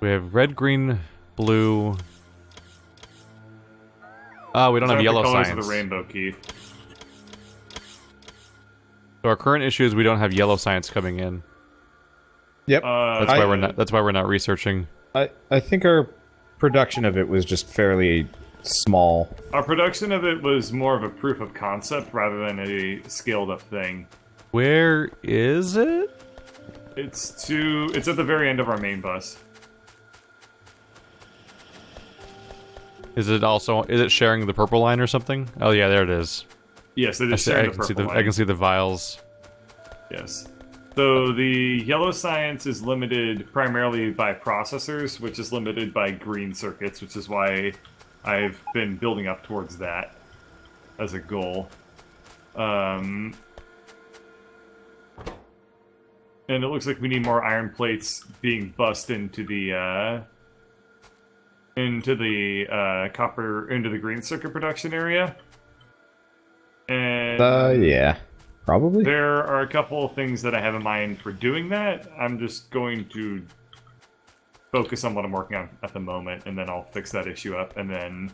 We have red, green, blue... Oh, we don't have yellow science.
The colors of the rainbow, Keith.
So our current issue is we don't have yellow science coming in.
Yep.
That's why we're not researching.
I think our production of it was just fairly small.
Our production of it was more of a proof of concept rather than a scaled up thing.
Where is it?
It's at the very end of our main bus.
Is it sharing the purple line or something? Oh yeah, there it is.
Yes, it is sharing the purple line.
I can see the vials.
Yes. So the yellow science is limited primarily by processors, which is limited by green circuits, which is why I've been building up towards that as a goal. And it looks like we need more iron plates being bussed into the green circuit production area. And
yeah. Probably.
There are a couple of things that I have in mind for doing that. I'm just going to focus on what I'm working on at the moment, and then I'll fix that issue up, and then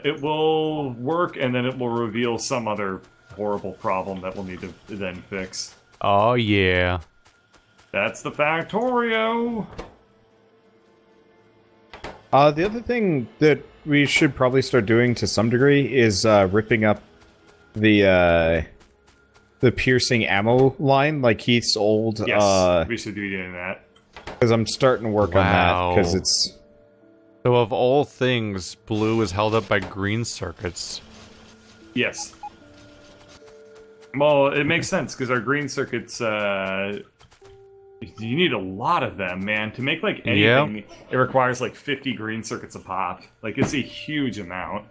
it will work, and then it will reveal some other horrible problem that we'll need to then fix.
Oh, yeah.
That's the Factorio!
The other thing that we should probably start doing to some degree is ripping up the piercing ammo line, like Keith's old...
Yes, we should be doing that.
Because I'm starting to work on that, because it's...
So of all things, blue is held up by green circuits.
Yes. Well, it makes sense, because our green circuits, you need a lot of them, man. To make, like, anything, It requires, like, 50 green circuits a pop. Like, it's a huge amount.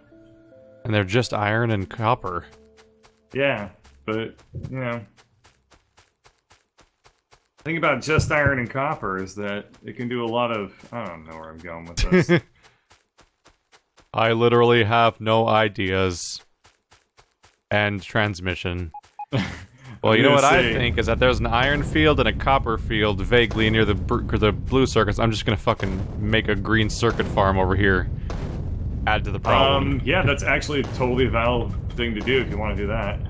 And they're just iron and copper.
Yeah. But, you know, the thing about just iron and copper is that it can do a lot of... I don't know where I'm going with this.
I literally have no ideas. And transmission. Well, you know what I think is that there's an iron field and a copper field vaguely near the blue circuits. I'm just gonna fucking make a green circuit farm over here. Add to the problem.
Yeah, that's actually a totally valid thing to do if you want to do that.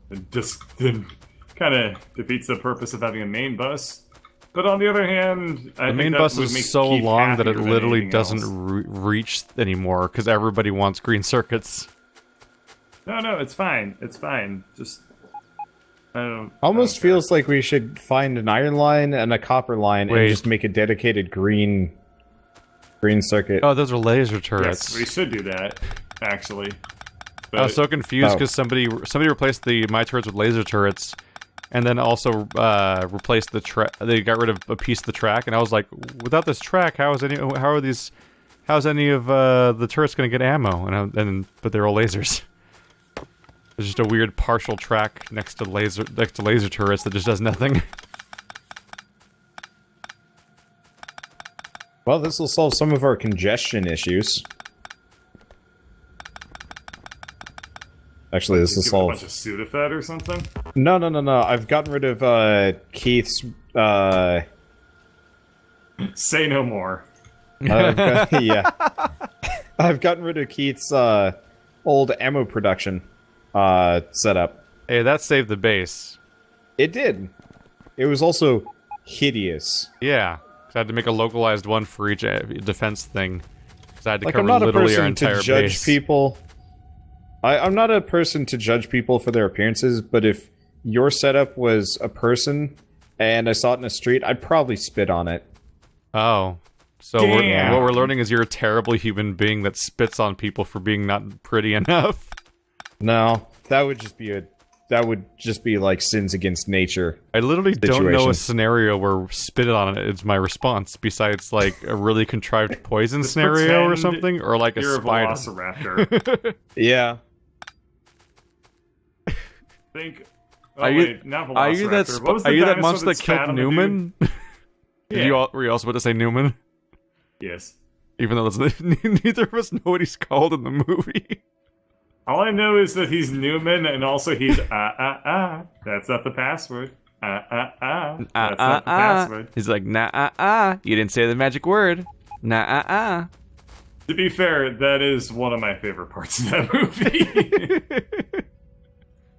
It just kind of defeats the purpose of having a main bus. But on the other hand,
the main bus is so long that it literally doesn't reach anymore because everybody wants green circuits.
No, it's fine. It's fine. Just
almost feels like we should find an iron line and a copper line and just make a dedicated green circuit.
Oh, those are laser turrets.
Yes, we should do that, actually. But
I was so confused because somebody replaced my turrets with laser turrets, and then also replaced the track. They got rid of a piece of the track, and I was like, without this track, how's any of the turrets going to get ammo? But they're all lasers. There's just a weird partial track next to laser turrets that just does nothing.
Well, this will solve some of our congestion issues. Actually, this will solve...
a bunch of Sudafed or something?
No. I've gotten rid of Keith's...
Say no more.
Yeah. I've gotten rid of Keith's old ammo production setup.
Hey, that saved the base.
It did. It was also hideous.
Yeah. I had to make a localized one for each defense thing. I had to cover literally our entire base. I'm not a person to judge
people. I'm not a person to judge people for their appearances, but if your setup was a person and I saw it in the street, I'd probably spit on it.
Oh. So what we're learning is you're a terrible human being that spits on people for being not pretty enough.
No, that would just be that would just be like sins against nature.
I literally don't know a scenario where spit on it is my response, besides like a really contrived poison scenario or something, or like a spider.
Velociraptor.
Yeah.
Think.
Are you that monster that killed Newman?
Yeah.
Were you also about to say Newman?
Yes.
Even though neither of us know what he's called in the movie.
All I know is that he's Newman, and also he's That's not the password. That's not the password.
He's like You didn't say the magic word.
To be fair, that is one of my favorite parts of that movie.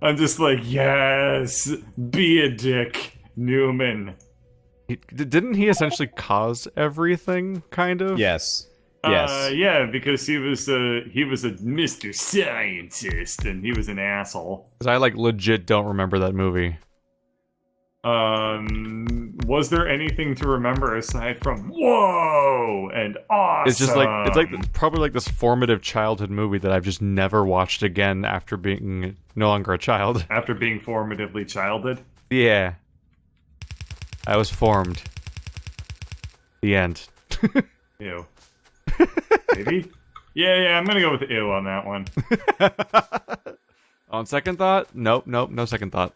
I'm just like, yes, be a dick, Newman.
Didn't he essentially cause everything, kind of?
Yes. Yes.
Yeah, because he was a Mr. Scientist, and he was an asshole.
Because I like legit don't remember that movie.
Was there anything to remember aside from whoa and awesome?
It's just like probably like this formative childhood movie that I've just never watched again after being no longer a child.
After being formatively childhood?
Yeah. I was formed. The end.
Ew. Maybe? Yeah, I'm gonna go with ew on that one.
On second thought? Nope, no second thought.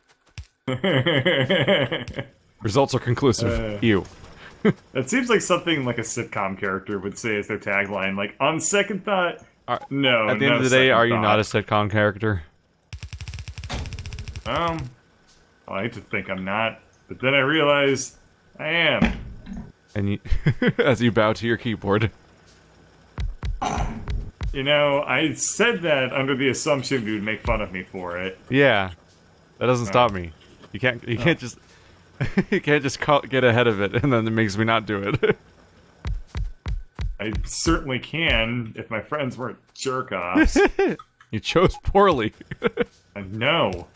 Results are conclusive. Ew.
That seems like something like a sitcom character would say as their tagline. Like, on second thought, no.
At the end of the day, are you not a sitcom character?
I like to think I'm not, but then I realize I am.
And you, as you bow to your keyboard.
You know, I said that under the assumption you would make fun of me for it.
Yeah, that doesn't stop me. You can't just get ahead of it, and then it makes me not do it.
I certainly can if my friends weren't jerk-offs.
You chose poorly.
I know.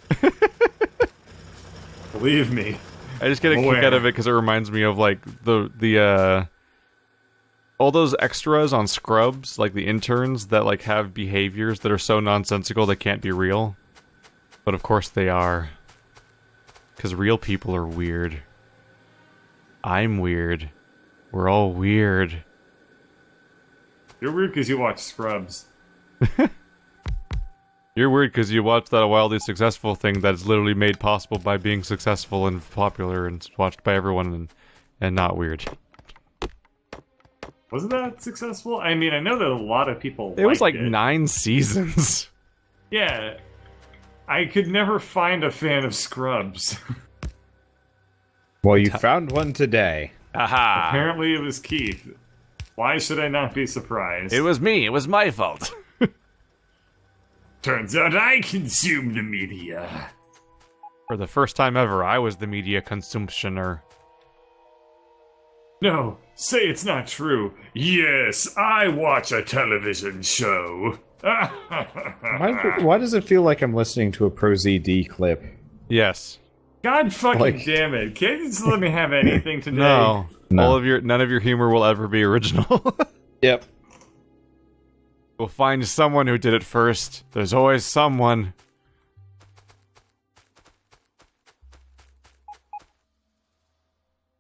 Believe me.
I just get a kick out of it because it reminds me of like the all those extras on Scrubs, like the interns that like have behaviors that are so nonsensical they can't be real. But of course they are. Because real people are weird. I'm weird. We're all weird.
You're weird because you watch Scrubs.
You're weird because you watched that wildly successful thing that's literally made possible by being successful and popular and watched by everyone and not weird.
Wasn't that successful? I mean, I know that a lot of people
It was like 9 seasons.
Yeah. I could never find a fan of Scrubs.
Well, you found one today.
Aha!
Apparently it was Keith. Why should I not be surprised?
It was me. It was my fault.
Turns out I consume the media.
For the first time ever, I was the media consumptioner.
No, say it's not true. Yes, I watch a television show.
Why does it feel like I'm listening to a ProZD clip?
Yes.
God fucking damn it. Can't you just let me have anything today?
No. None of your humor will ever be original.
Yep.
We'll find someone who did it first. There's always someone.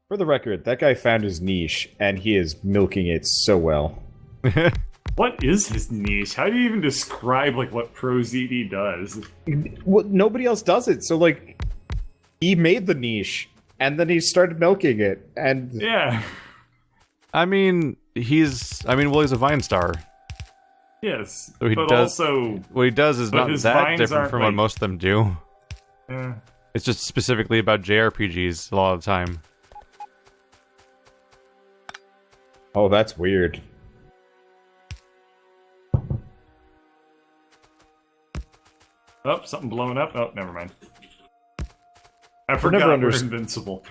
For the record, that guy found his niche, and he is milking it so well.
What is his niche? How do you even describe like what ProZD does?
Well, nobody else does it, so like, he made the niche, and then he started milking it, and...
Yeah.
I mean, he's a Vine star.
Yes,
so
but also...
What he does is not that different from what most of them do.
Yeah.
It's just specifically about JRPGs a lot of the time.
Oh, that's weird.
Oh, something blowing up? Oh, never mind. I forgot we're invincible.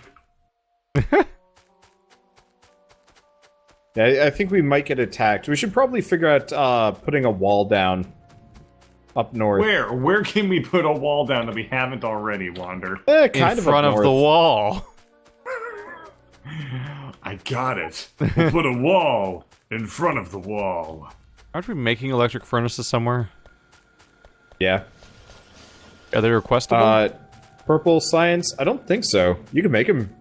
Yeah, I think we might get attacked. We should probably figure out putting a wall down up north.
Where? Where can we put a wall down that we haven't already, Wander?
Kind
in front of the wall.
I got it. We'll put a wall in front of the wall.
Aren't we making electric furnaces somewhere?
Yeah.
Are they requestable?
Purple science? I don't think so. You can make them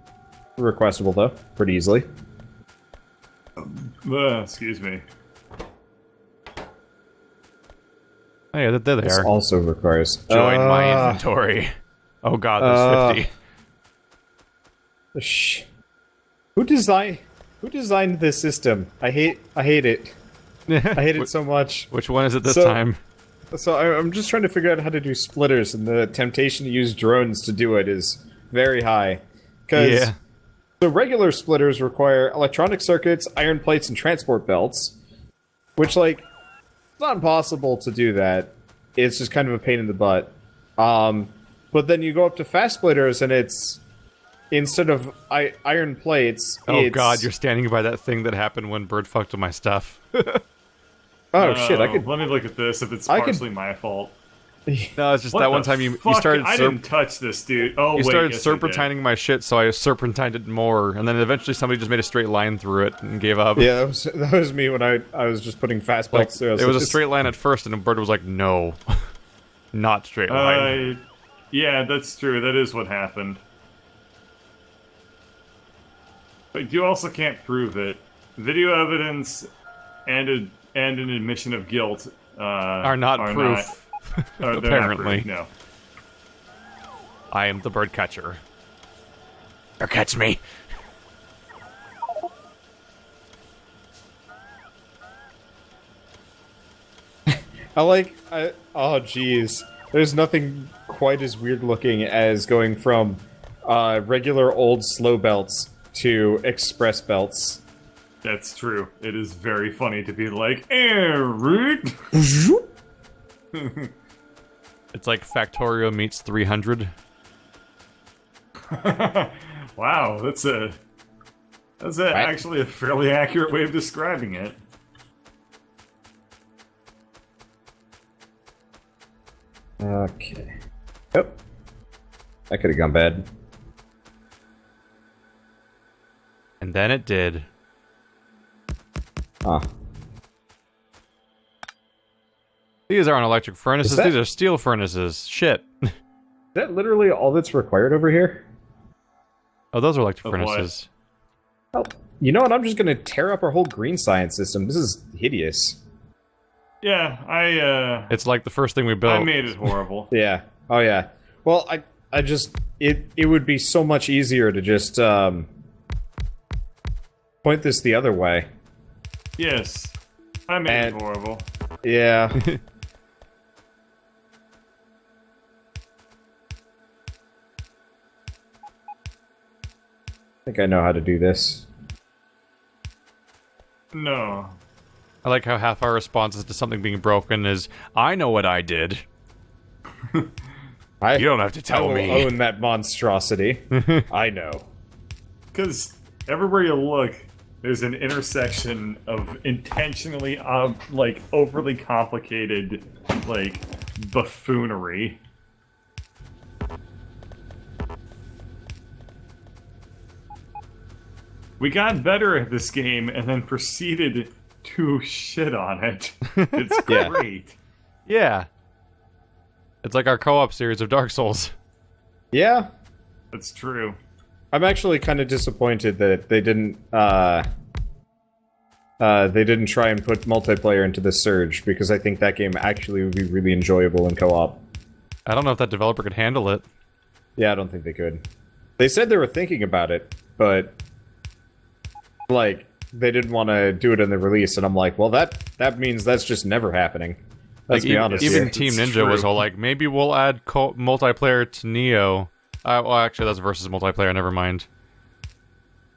requestable, though, pretty easily.
Excuse me.
Oh, yeah, there they
This
are.
also requires...
Join my inventory. Oh god, there's 50.
Who designed this system? I hate it. I hate it so much.
Which one is it this time?
So I'm just trying to figure out how to do splitters, and the temptation to use drones to do it is very high. Because the regular splitters require electronic circuits, iron plates, and transport belts. Which, like, it's not impossible to do that. It's just kind of a pain in the butt. But then you go up to fast splitters, and it's... Instead of iron plates,
oh god, you're standing by that thing that happened when Bird fucked with my stuff.
Oh shit, I could... Let me look at this if it's partially my fault.
No, it's just that one time you started...
I didn't touch this, dude. Oh,
you started serpentining my shit, so I serpentined it more, and then eventually somebody just made a straight line through it and gave up.
Yeah, that was me when I was just putting fast belts through.
It was a straight line at first, and the Bird was like, no. Not straight line.
Yeah, that's true. That is what happened. But you also can't prove it. Video evidence and an admission of guilt
are not proof. Apparently.
Not proof, no.
I am the bird catcher.
Or catch me.
Oh jeez. There's nothing quite as weird looking as going from regular old slow belts to express belts.
That's true. It is very funny to be like, Eric!
It's like Factorio meets 300.
Wow, that's actually a fairly accurate way of describing it.
Okay. Yep. That could have gone bad.
And then it did.
Huh.
These aren't electric furnaces, these are steel furnaces. Shit.
Is that literally all that's required over here?
Oh, those are electric furnaces.
Oh, you know what? I'm just gonna tear up our whole green science system. This is hideous.
Yeah,
It's like the first thing we built.
I made it horrible.
Yeah. Oh, yeah. Well, I just... It would be so much easier to just, point this the other way.
Yes. I made it horrible.
Yeah. I think I know how to do this.
No.
I like how half our responses to something being broken is, I know what I did. You don't have to tell me.
I will own that monstrosity. I know.
Because everywhere you look, there's an intersection of intentionally, like, overly complicated, like, buffoonery. We got better at this game and then proceeded to shit on it. It's great.
Yeah. It's like our co-op series of Dark Souls.
Yeah.
That's true.
I'm actually kind of disappointed that they didn't try and put multiplayer into the Surge, because I think that game actually would be really enjoyable in co-op.
I don't know if that developer could handle it.
Yeah, I don't think they could. They said they were thinking about it, but like they didn't want to do it in the release, and I'm like, well, that means that's just never happening. Let's be honest.
Even Team Ninja was all like, maybe we'll add multiplayer to Neo. Well, actually, that's versus multiplayer. Never mind.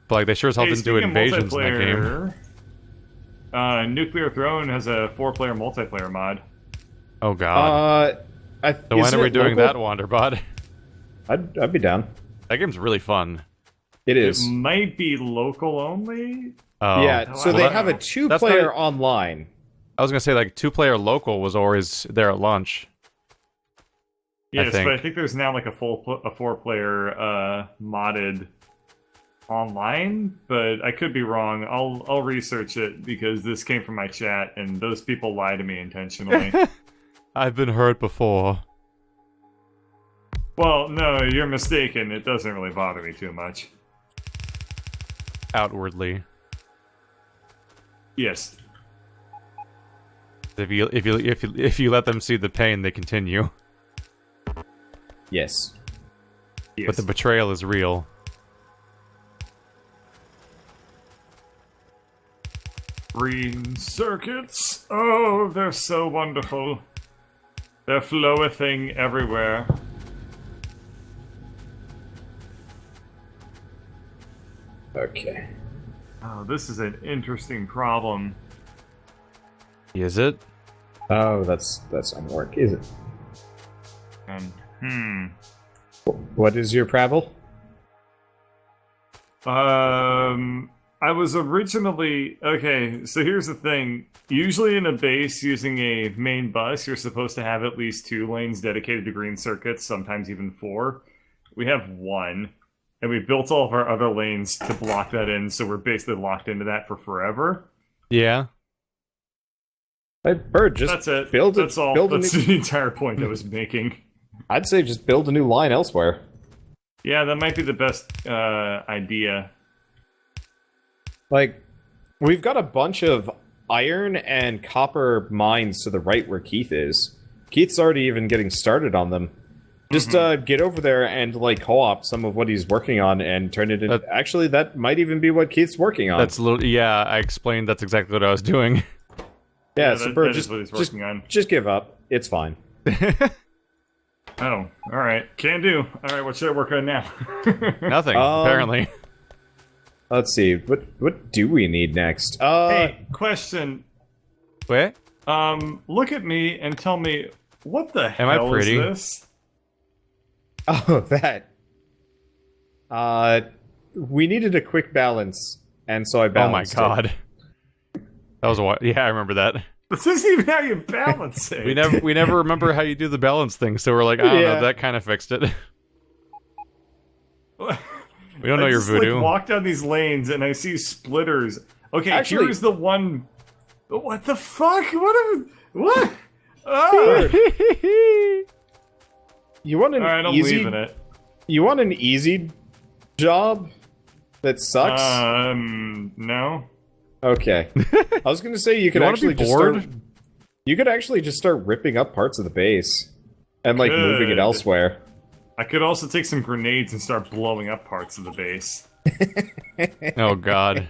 But like, they sure as hell didn't do invasions in that
game. Nuclear Throne has a 4-player multiplayer mod.
Oh god. So when are we doing that, Wanderbot?
I'd be down.
That game's really fun.
It is.
It might be local only.
Oh.
Yeah. So they have a 2-player online.
I was gonna say, like, 2-player local was always there at launch.
Yes, but I think there's now like a 4-player modded online, but I could be wrong. I'll research it because this came from my chat and those people lie to me intentionally.
I've been hurt before.
Well, no, you're mistaken. It doesn't really bother me too much.
Outwardly.
Yes.
If you let them see the pain, they continue.
Yes.
But the betrayal is real.
Green circuits. Oh, they're so wonderful. They're flowing everywhere.
Okay.
Oh, this is an interesting problem.
Is it?
Oh, that's on work, is it? What is your Prabble?
I was originally... Okay, so here's the thing. Usually in a base using a main bus, you're supposed to have at least 2 lanes dedicated to green circuits, sometimes even 4. We have 1, and we built all of our other lanes to block that in, so we're basically locked into that for forever.
Yeah.
Hey, Bird, just
that's it.
Build
That's all. That's the entire point I was making.
I'd say just build a new line elsewhere.
Yeah, that might be the best idea.
Like, we've got a bunch of iron and copper mines to the right where Keith is. Keith's already even getting started on them. Just get over there and, like, co-op some of what he's working on and turn it into... Actually, that might even be what Keith's working on.
That's a little... Yeah, I explained that's exactly what I was doing.
Yeah, so Bird,
that is what he's working on.
Just give up. It's fine.
Oh, alright. Can do. Alright, what should I work on now?
Nothing, apparently.
Let's see. What do we need next?
Hey, question.
Wait?
Look at me and tell me, what the
Am I
hell
pretty?
is this?
Oh, that. We needed a quick balance, and so I balanced
Oh my god. That was a while. Yeah, I remember that.
This isn't even how you balance it.
We never remember how you do the balance thing, so we're like, I don't know, that kind of fixed it. We don't know your voodoo.
Like, walk down these lanes and I see splitters. Okay,
Actually,
here's the one. What the fuck? What? Ah!
You want an
Alright, I'm
easy?
leaving it.
You want an easy job that sucks?
No.
Okay. I was gonna say you could actually just start. You could actually just start ripping up parts of the base and like moving it elsewhere.
I could also take some grenades and start blowing up parts of the base.
Oh god.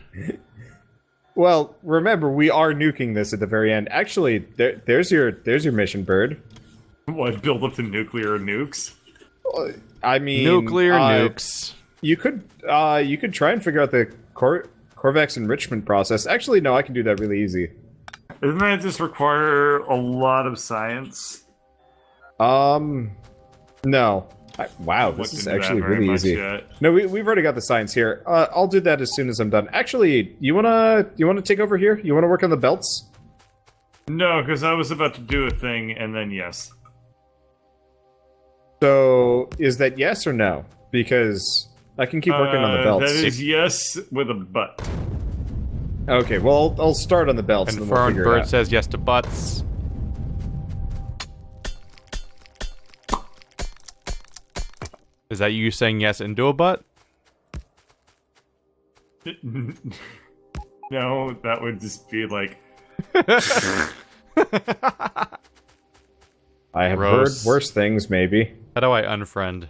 Well, remember we are nuking this at the very end. Actually, there's your mission, Bird.
What, build up to nuclear nukes?
I mean,
nuclear nukes.
You could try and figure out the Corvex enrichment process. Actually, no, I can do that really easy.
Doesn't that just require a lot of science?
No. Wow, this is actually really easy. No, we've already got the science here. I'll do that as soon as I'm done. Actually, you wanna take over here? You wanna work on the belts?
No, because I was about to do a thing, and then yes.
So, is that yes or no? Because I can keep working on the belts.
That is yes with a but.
Okay, well, I'll start on the belts
And
and then we'll figure it
Bird
out.
says yes to butts. Is that you saying yes into a butt?
No, that would just be like...
I have heard worse things, maybe.
How do I unfriend?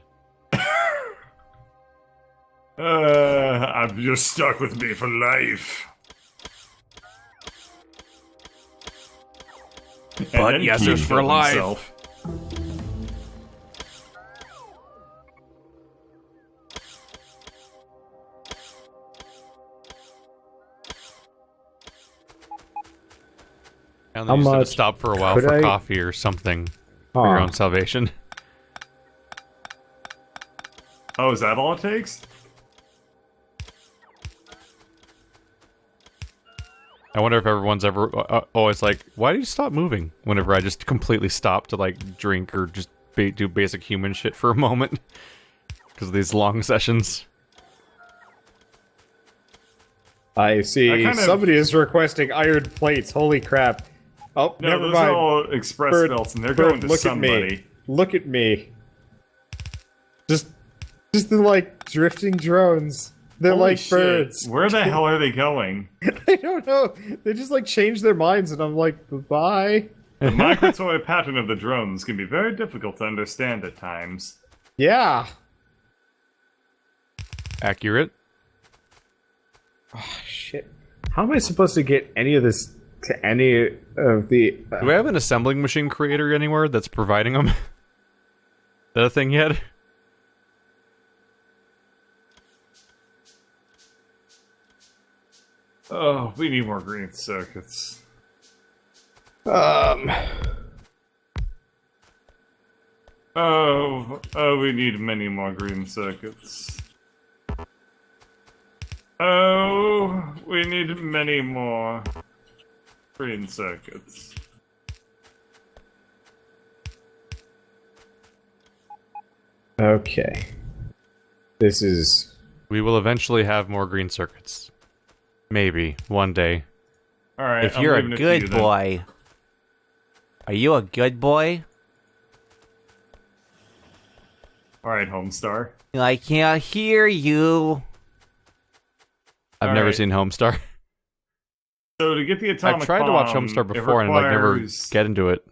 You're stuck with me for life.
But yes is for life.
Himself.
And then you just have to stop for a while for coffee or something for your own salvation.
Oh, is that all it takes?
I wonder if everyone's ever always like, why do you stop moving? Whenever I just completely stop to like drink or just do basic human shit for a moment. Because of these long sessions.
I see. Somebody is requesting iron plates. Holy crap. Oh,
no,
never
those
mind.
are all express belts, and they're
Bird,
going to
look
somebody.
At me. Look at me. Just the, like, drifting drones. They're
Holy
like
shit.
birds.
Where the hell are they going?
I don't know. They just, like, change their minds, and I'm like, bye-bye.
The migratory pattern of the drones can be very difficult to understand at times.
Yeah.
Accurate.
Oh, shit. How am I supposed to get any of this to any of the...
Do we have an assembling machine creator anywhere that's providing them? Is that a thing yet?
Oh, we need more green circuits. Oh, we need many more green circuits. Oh, we need many more green circuits.
Okay. This is...
We will eventually have more green circuits. Maybe, one day.
Alright,
If you're a good boy. Are you a good boy?
Alright, Homestar.
I can't hear you.
I've never seen Homestar.
So to get the atomic
I've tried to watch Homestar before and like never get into it.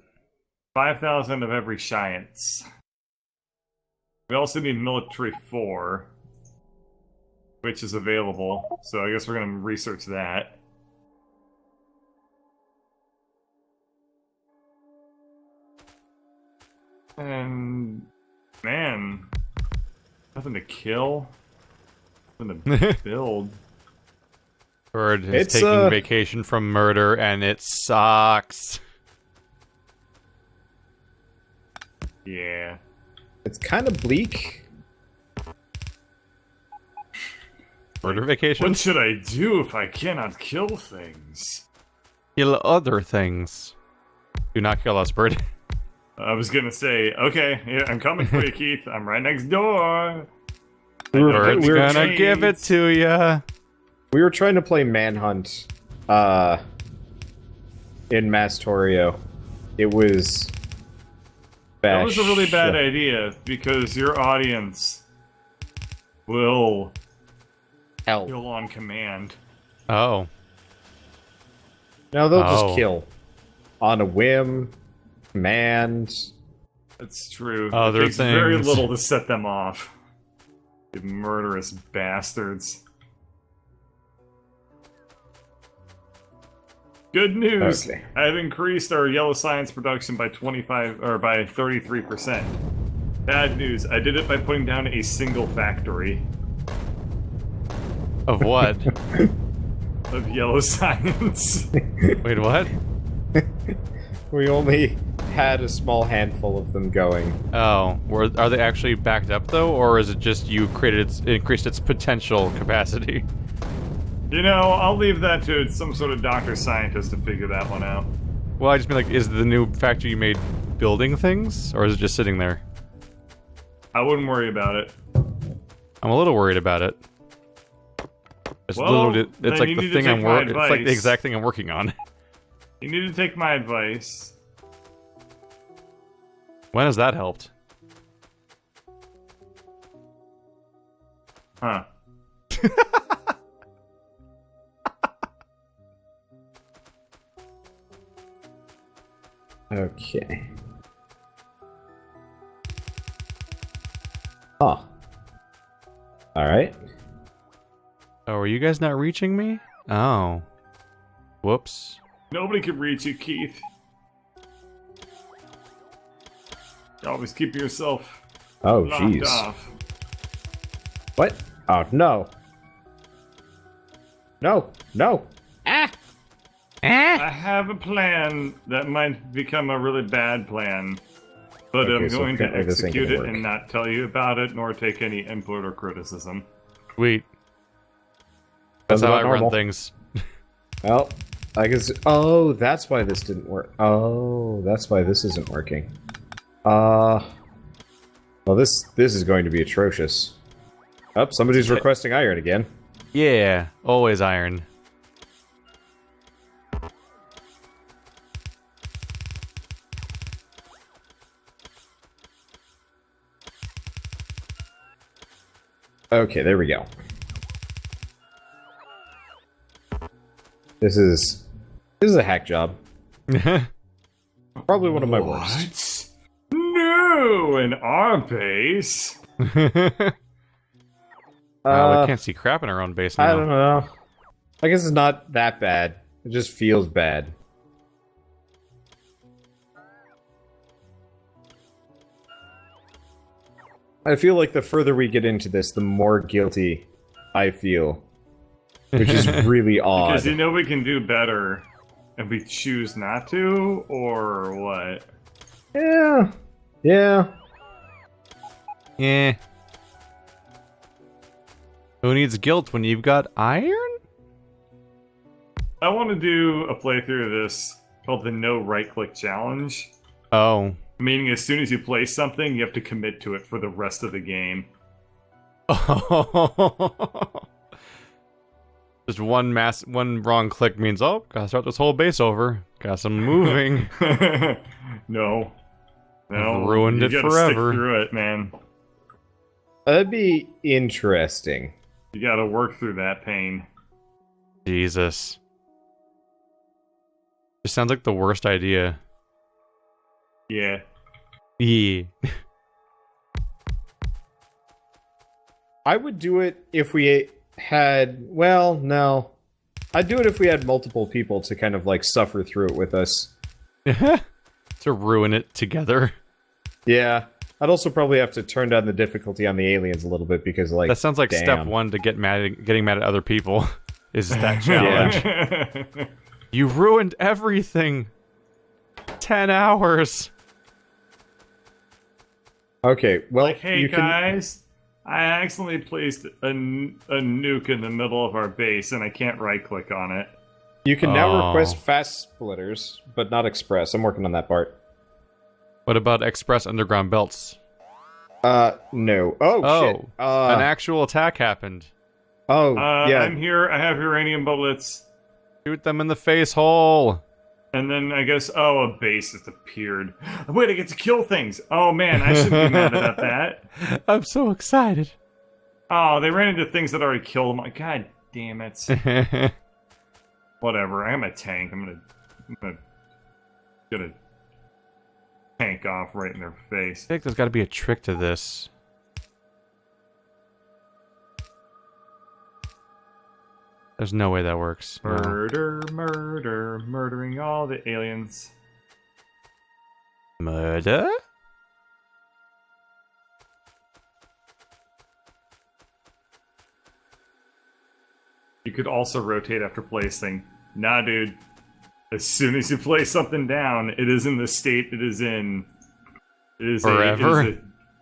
5,000 of every science. We also need military 4, which is available. So I guess we're gonna research that. And man, nothing to kill, nothing to build.
Bird is taking vacation from murder, and it sucks.
Yeah.
It's kind of bleak.
Murder vacation?
What should I do if I cannot kill things?
Kill other things. Do not kill us, Bird.
I was gonna say, okay, yeah, I'm coming for you, Keith. I'm right next door.
Bird's gonna give it to ya.
We were trying to play Manhunt, in Factorio. It was...
That was a really bad idea, because your audience will kill on command.
Oh.
No, they'll just kill. On a whim. Command.
That's true.
Other
it takes
things.
very little to set them off. You murderous bastards. Good news!
Okay.
I've increased our yellow science production by 33%. Bad news, I did it by putting down a single factory.
Of what?
Of yellow science.
Wait, what?
We only had a small handful of them going.
Oh, are they actually backed up though, or is it just you increased its potential capacity?
You know, I'll leave that to some sort of doctor scientist to figure that one out.
Well, I just mean like, is the new factory you made building things, or is it just sitting there?
I wouldn't worry about it.
I'm a little worried about it. It's
Well,
it's
then
like
you
the
need to
thing
take
I'm
my
working. It's like the
advice.
exact thing I'm working on.
You need to take my advice.
When has that helped?
Huh.
Okay. Oh. Alright.
Oh, are you guys not reaching me? Oh. Whoops.
Nobody can reach you, Keith. You always keep yourself
Oh,
locked
jeez.
off.
What? Oh, no. No. No. Ah!
I have a plan that might become a really bad plan, but
Okay,
I'm
so
going to
apparently this ain't
execute
gonna
it
work.
and not tell you about it, nor take any input or criticism.
Sweet. That's
Sounds
how I
about
run
normal.
things.
Well, I guess... Oh, that's why this didn't work. Oh, that's why this isn't working. Well, this is going to be atrocious. Oh, somebody's requesting iron again.
Yeah, always iron.
Okay, there we go. This is a hack job. Probably one of my worst.
No, in our base.
We can't see crap in our own base now.
I don't know. I guess it's not that bad. It just feels bad. I feel like the further we get into this, the more guilty I feel. Which is really odd.
Because you know we can do better, and we choose not to, or what?
Yeah. Yeah.
Yeah. Who needs guilt when you've got iron?
I want to do a playthrough of this called the No Right Click Challenge.
Oh.
Meaning as soon as you play something, you have to commit to it for the rest of the game.
Just one wrong click means, oh, gotta start this whole base over. Got some moving.
No.
I've ruined it
you gotta
forever.
Stick through it, man.
That'd be interesting.
You gotta work through that pain.
Jesus. This sounds like the worst idea.
Yeah.
Yeah.
I would do it if we had... Well, no. I'd do it if we had multiple people to kind of, like, suffer through it with us.
To ruin it together.
Yeah. I'd also probably have to turn down the difficulty on the aliens a little bit because, like,
that sounds like step one to getting mad at other people. Is that challenge. You ruined everything. 10 hours.
Okay, well,
like, hey guys, I accidentally placed a nuke in the middle of our base and I can't right-click on it.
You can now request fast splitters, but not express. I'm working on that part.
What about express underground belts?
No. Oh, shit.
An actual attack happened.
Oh, yeah.
I'm here. I have uranium bullets.
Shoot them in the face hole.
And then I guess, a base just appeared. Wait, I get to kill things. Oh man, I shouldn't be mad about that.
I'm so excited.
Oh, they ran into things that already killed them. God damn it. Whatever. I am a tank. I'm gonna get a tank off right in their face.
I think there's got to be a trick to this. There's no way that works.
Murdering all the aliens.
Murder?
You could also rotate after placing. Nah, dude. As soon as you place something down, it is in the state it is in. It is
forever?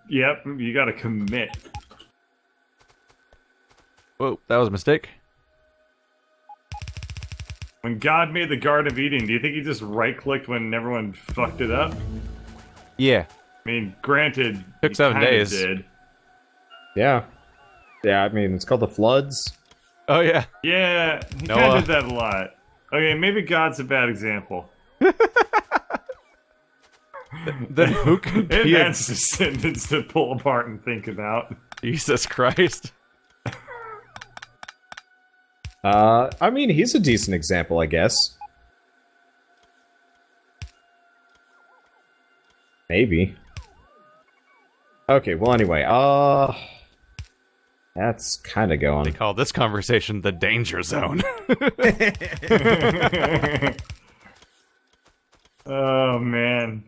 Yep, you gotta commit.
Whoa, that was a mistake.
When God made the Garden of Eden, do you think he just right-clicked when everyone fucked it up?
Yeah.
I mean, granted,
took 7 days.
Did.
Yeah. Yeah, I mean, it's called the floods.
Oh, yeah.
Yeah, he kind of did that a lot. Okay, maybe God's a bad example.
Then who could be
That's a sentence to pull apart and think about.
Jesus Christ.
I mean, he's a decent example, I guess. Maybe. Okay, well, anyway, that's kind of going.
They call this conversation the danger zone.
Oh, man.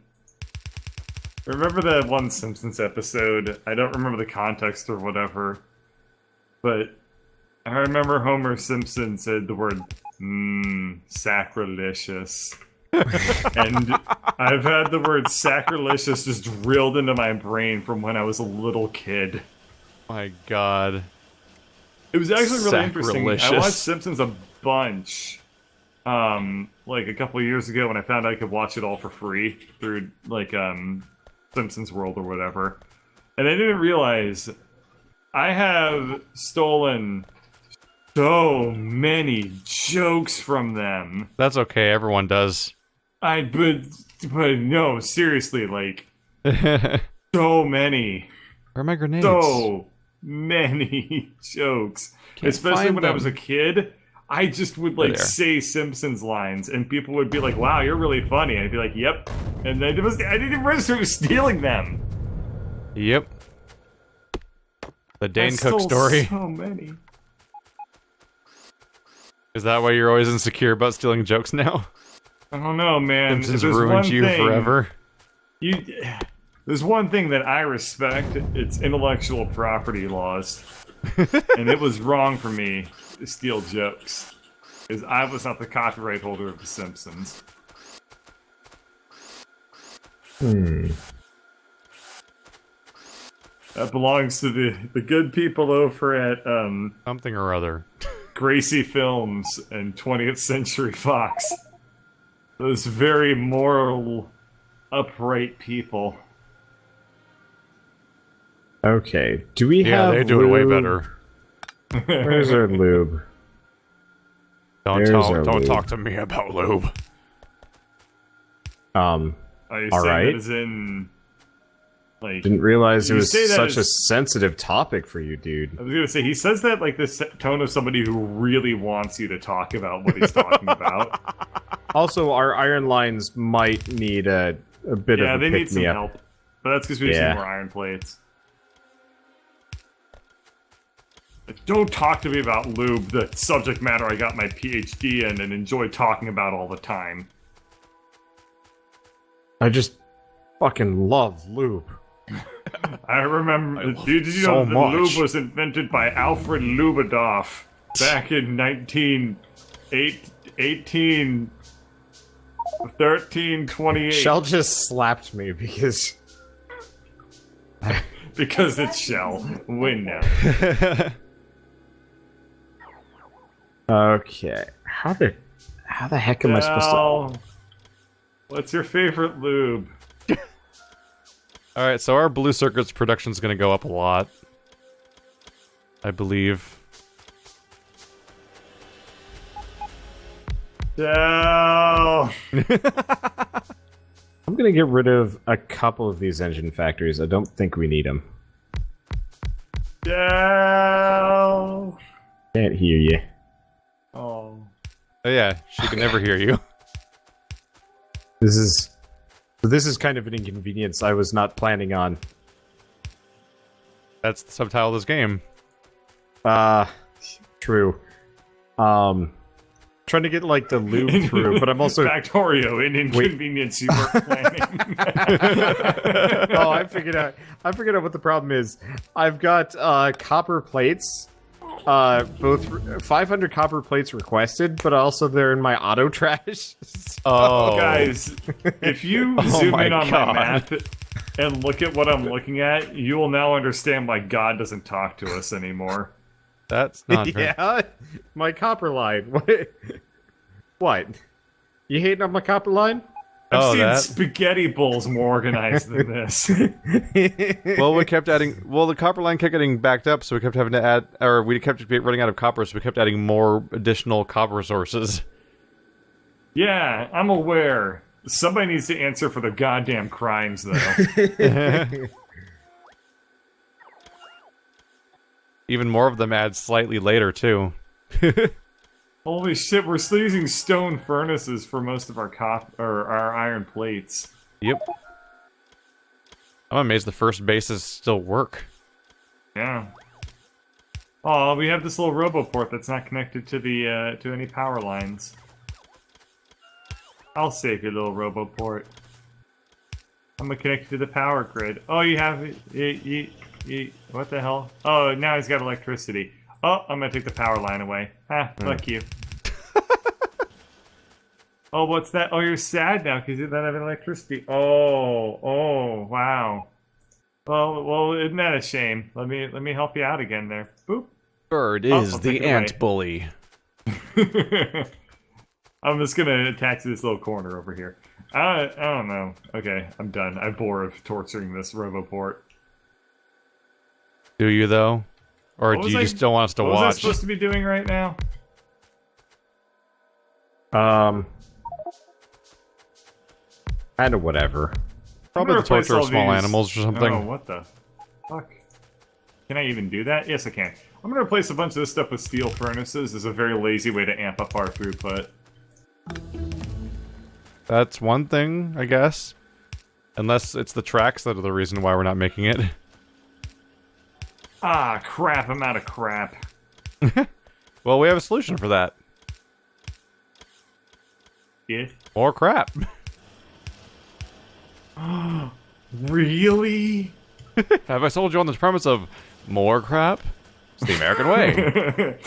Remember that one Simpsons episode? I don't remember the context or whatever, but I remember Homer Simpson said the word, sacrilegious. And I've had the word sacrilegious just drilled into my brain from when I was a little kid.
My God.
It was actually really interesting. I watched Simpsons a bunch, like a couple of years ago when I found out I could watch it all for free through, like, Simpsons World or whatever. And I didn't realize I have stolen so many jokes from them.
That's okay, everyone does.
But no, seriously, like, so many.
Where are my grenades?
So many jokes. Especially when I was a kid. I just would like say Simpsons lines, and people would be like, "Wow, you're really funny." I'd be like, "Yep," and I didn't even register to stealing them.
Yep. The Dane Cook story.
So many.
Is that why you're always insecure about stealing jokes now?
I don't know, man.
Simpsons ruined you forever.
There's one thing that I respect. It's intellectual property laws, and it was wrong for me to steal jokes, because I was not the copyright holder of The Simpsons. That belongs to the good people over at
something or other.
Gracie Films and 20th Century Fox. Those very moral, upright people.
Okay, do we have
Yeah, they do it way better.
Where's our lube?
Don't talk to me about lube.
Are you saying
alright.
that as in, like...
Didn't realize it was such
as,
a sensitive topic for you, dude.
I was gonna say, he says that like this tone of somebody who really wants you to talk about what he's talking about.
Also, our iron lines might need a bit of a
Yeah, they need some
pick-me-up.
help. But that's because we just need more iron plates. Like, don't talk to me about lube, the subject matter I got my PhD in and enjoy talking about all the time.
I just fucking love lube.
I remember, did you know that lube was invented by Alfred Lubadoff back in 1328?
Shell just slapped me because...
Because it's Shell. Win now.
Okay. How the heck am I supposed to...
What's your favorite lube?
Alright, so our blue circuits production's gonna go up a lot. I believe.
Shell!
I'm gonna get rid of a couple of these engine factories. I don't think we need them.
Shell!
Can't hear you.
Oh.
Oh yeah, she can never hear you.
This is kind of an inconvenience I was not planning on.
That's the subtitle of this game.
True. Trying to get like the loop through, but I'm also
Factorio, an inconvenience you weren't planning.
Oh, I figured out what the problem is. I've got copper plates. Both 500 copper plates requested, but also they're in my auto trash.
Oh,
guys, if you zoom in on my map and look at what I'm looking at, you will now understand why God doesn't talk to us anymore.
that's not very...
Yeah, my copper line. What? You hating on my copper line?
I've seen spaghetti bowls more organized than this.
Well, we kept adding... Well, the copper line kept getting backed up, so we kept having to add... Or we kept running out of copper, so we kept adding more additional copper sources.
Yeah, I'm aware. Somebody needs to answer for the goddamn crimes, though.
Even more of them add slightly later, too.
Holy shit, we're still using stone furnaces for most of our our iron plates.
Yep. I'm amazed the first bases still work.
Yeah. Oh, we have this little roboport that's not connected to the to any power lines. I'll save your little roboport. I'm gonna connect you to the power grid. Oh, you have what the hell? Oh, now he's got electricity. Oh, I'm gonna take the power line away. Ah, fuck you. Oh, what's that? Oh, you're sad now because you don't have electricity. Oh, wow. Well, isn't that a shame? Let me help you out again there. Boop.
Bird is the ant bully.
I'm just gonna attach to this little corner over here. I don't know. Okay, I'm done. I'm bored of torturing this roboport.
Do you, though? Or do you just don't want us to watch?
What was I supposed to be doing right now?
Kind of whatever.
Probably the torture of small animals or something.
Oh, what the fuck? Can I even do that? Yes, I can. I'm going to replace a bunch of this stuff with steel furnaces. This is a very lazy way to amp up our throughput.
That's one thing, I guess. Unless it's the tracks that are the reason why we're not making it.
Ah, crap. I'm out of crap.
Well, we have a solution for that.
Yeah.
More crap.
Really?
Have I sold you on this premise of more crap? It's the American way.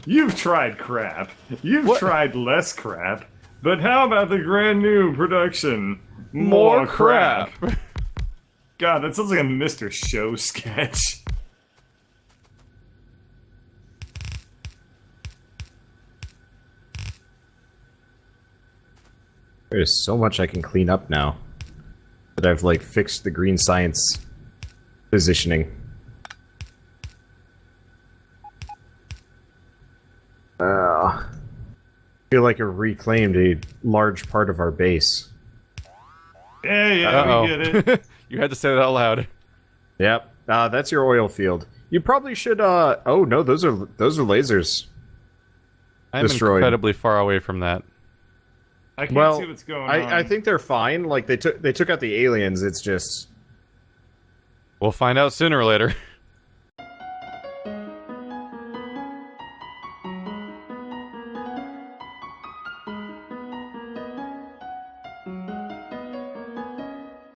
You've tried crap. You've tried less crap. But how about the brand new production? More crap. God, that sounds like a Mr. Show sketch.
There's so much I can clean up now that I've, like, fixed the green science positioning. I feel like it reclaimed a large part of our base.
Yeah, we get it.
You had to say that out loud.
Yep. That's your oil field. You probably should, oh no, those are lasers.
I'm incredibly far away from that.
I can't see what's going on.
I think they're fine. Like, they took out the aliens, it's just...
We'll find out sooner or later.